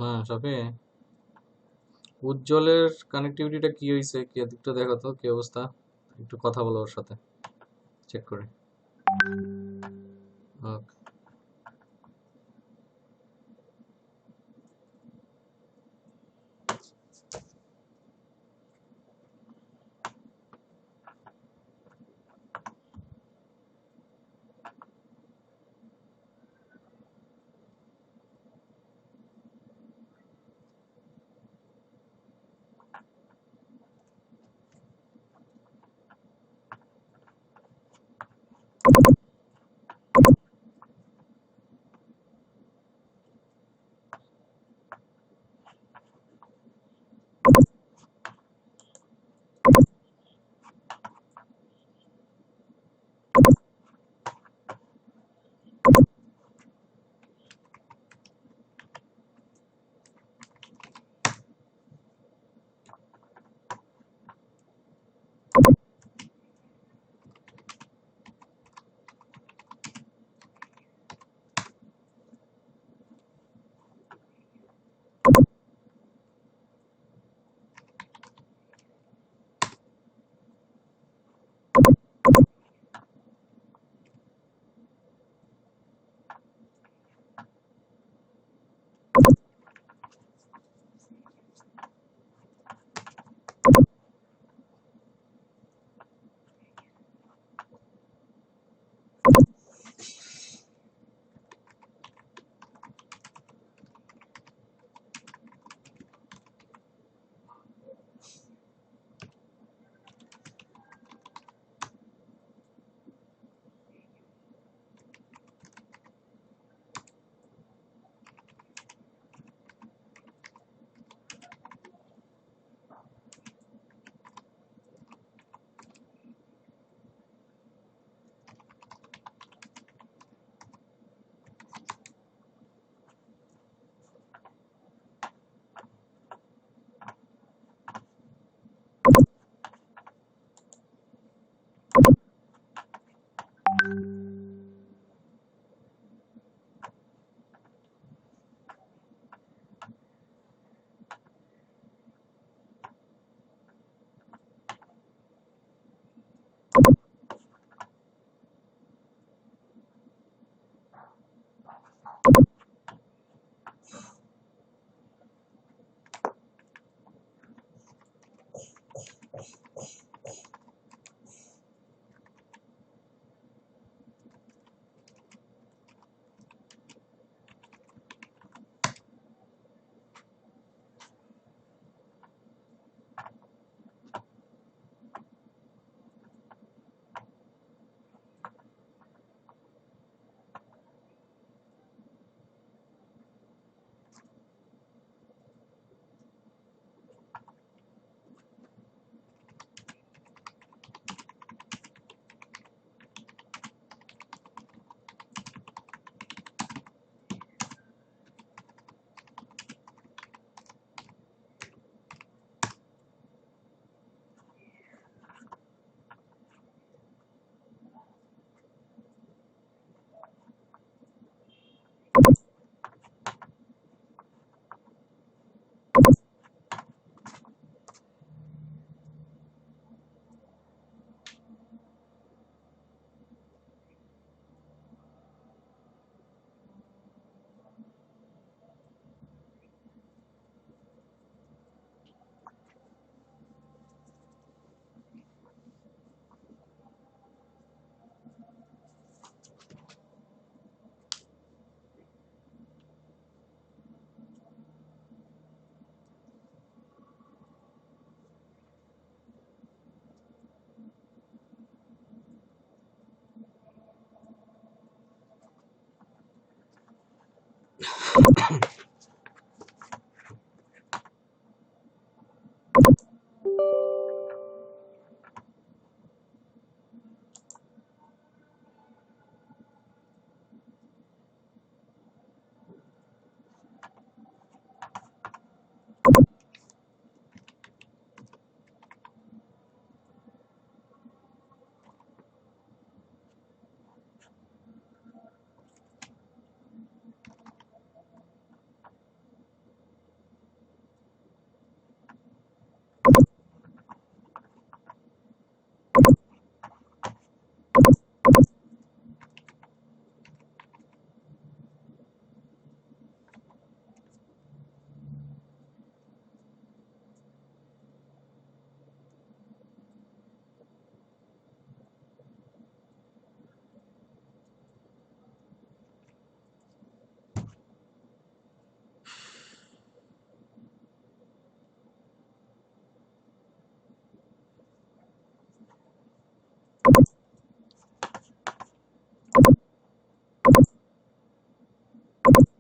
হ্যাঁ সবে উজ্জ্বলের কানেক্টিভিটিটা কি হয়েছে কি একটু দেখো তো কি অবস্থা, একটু কথা বলো ওর সাথে চেক করে। ওকে।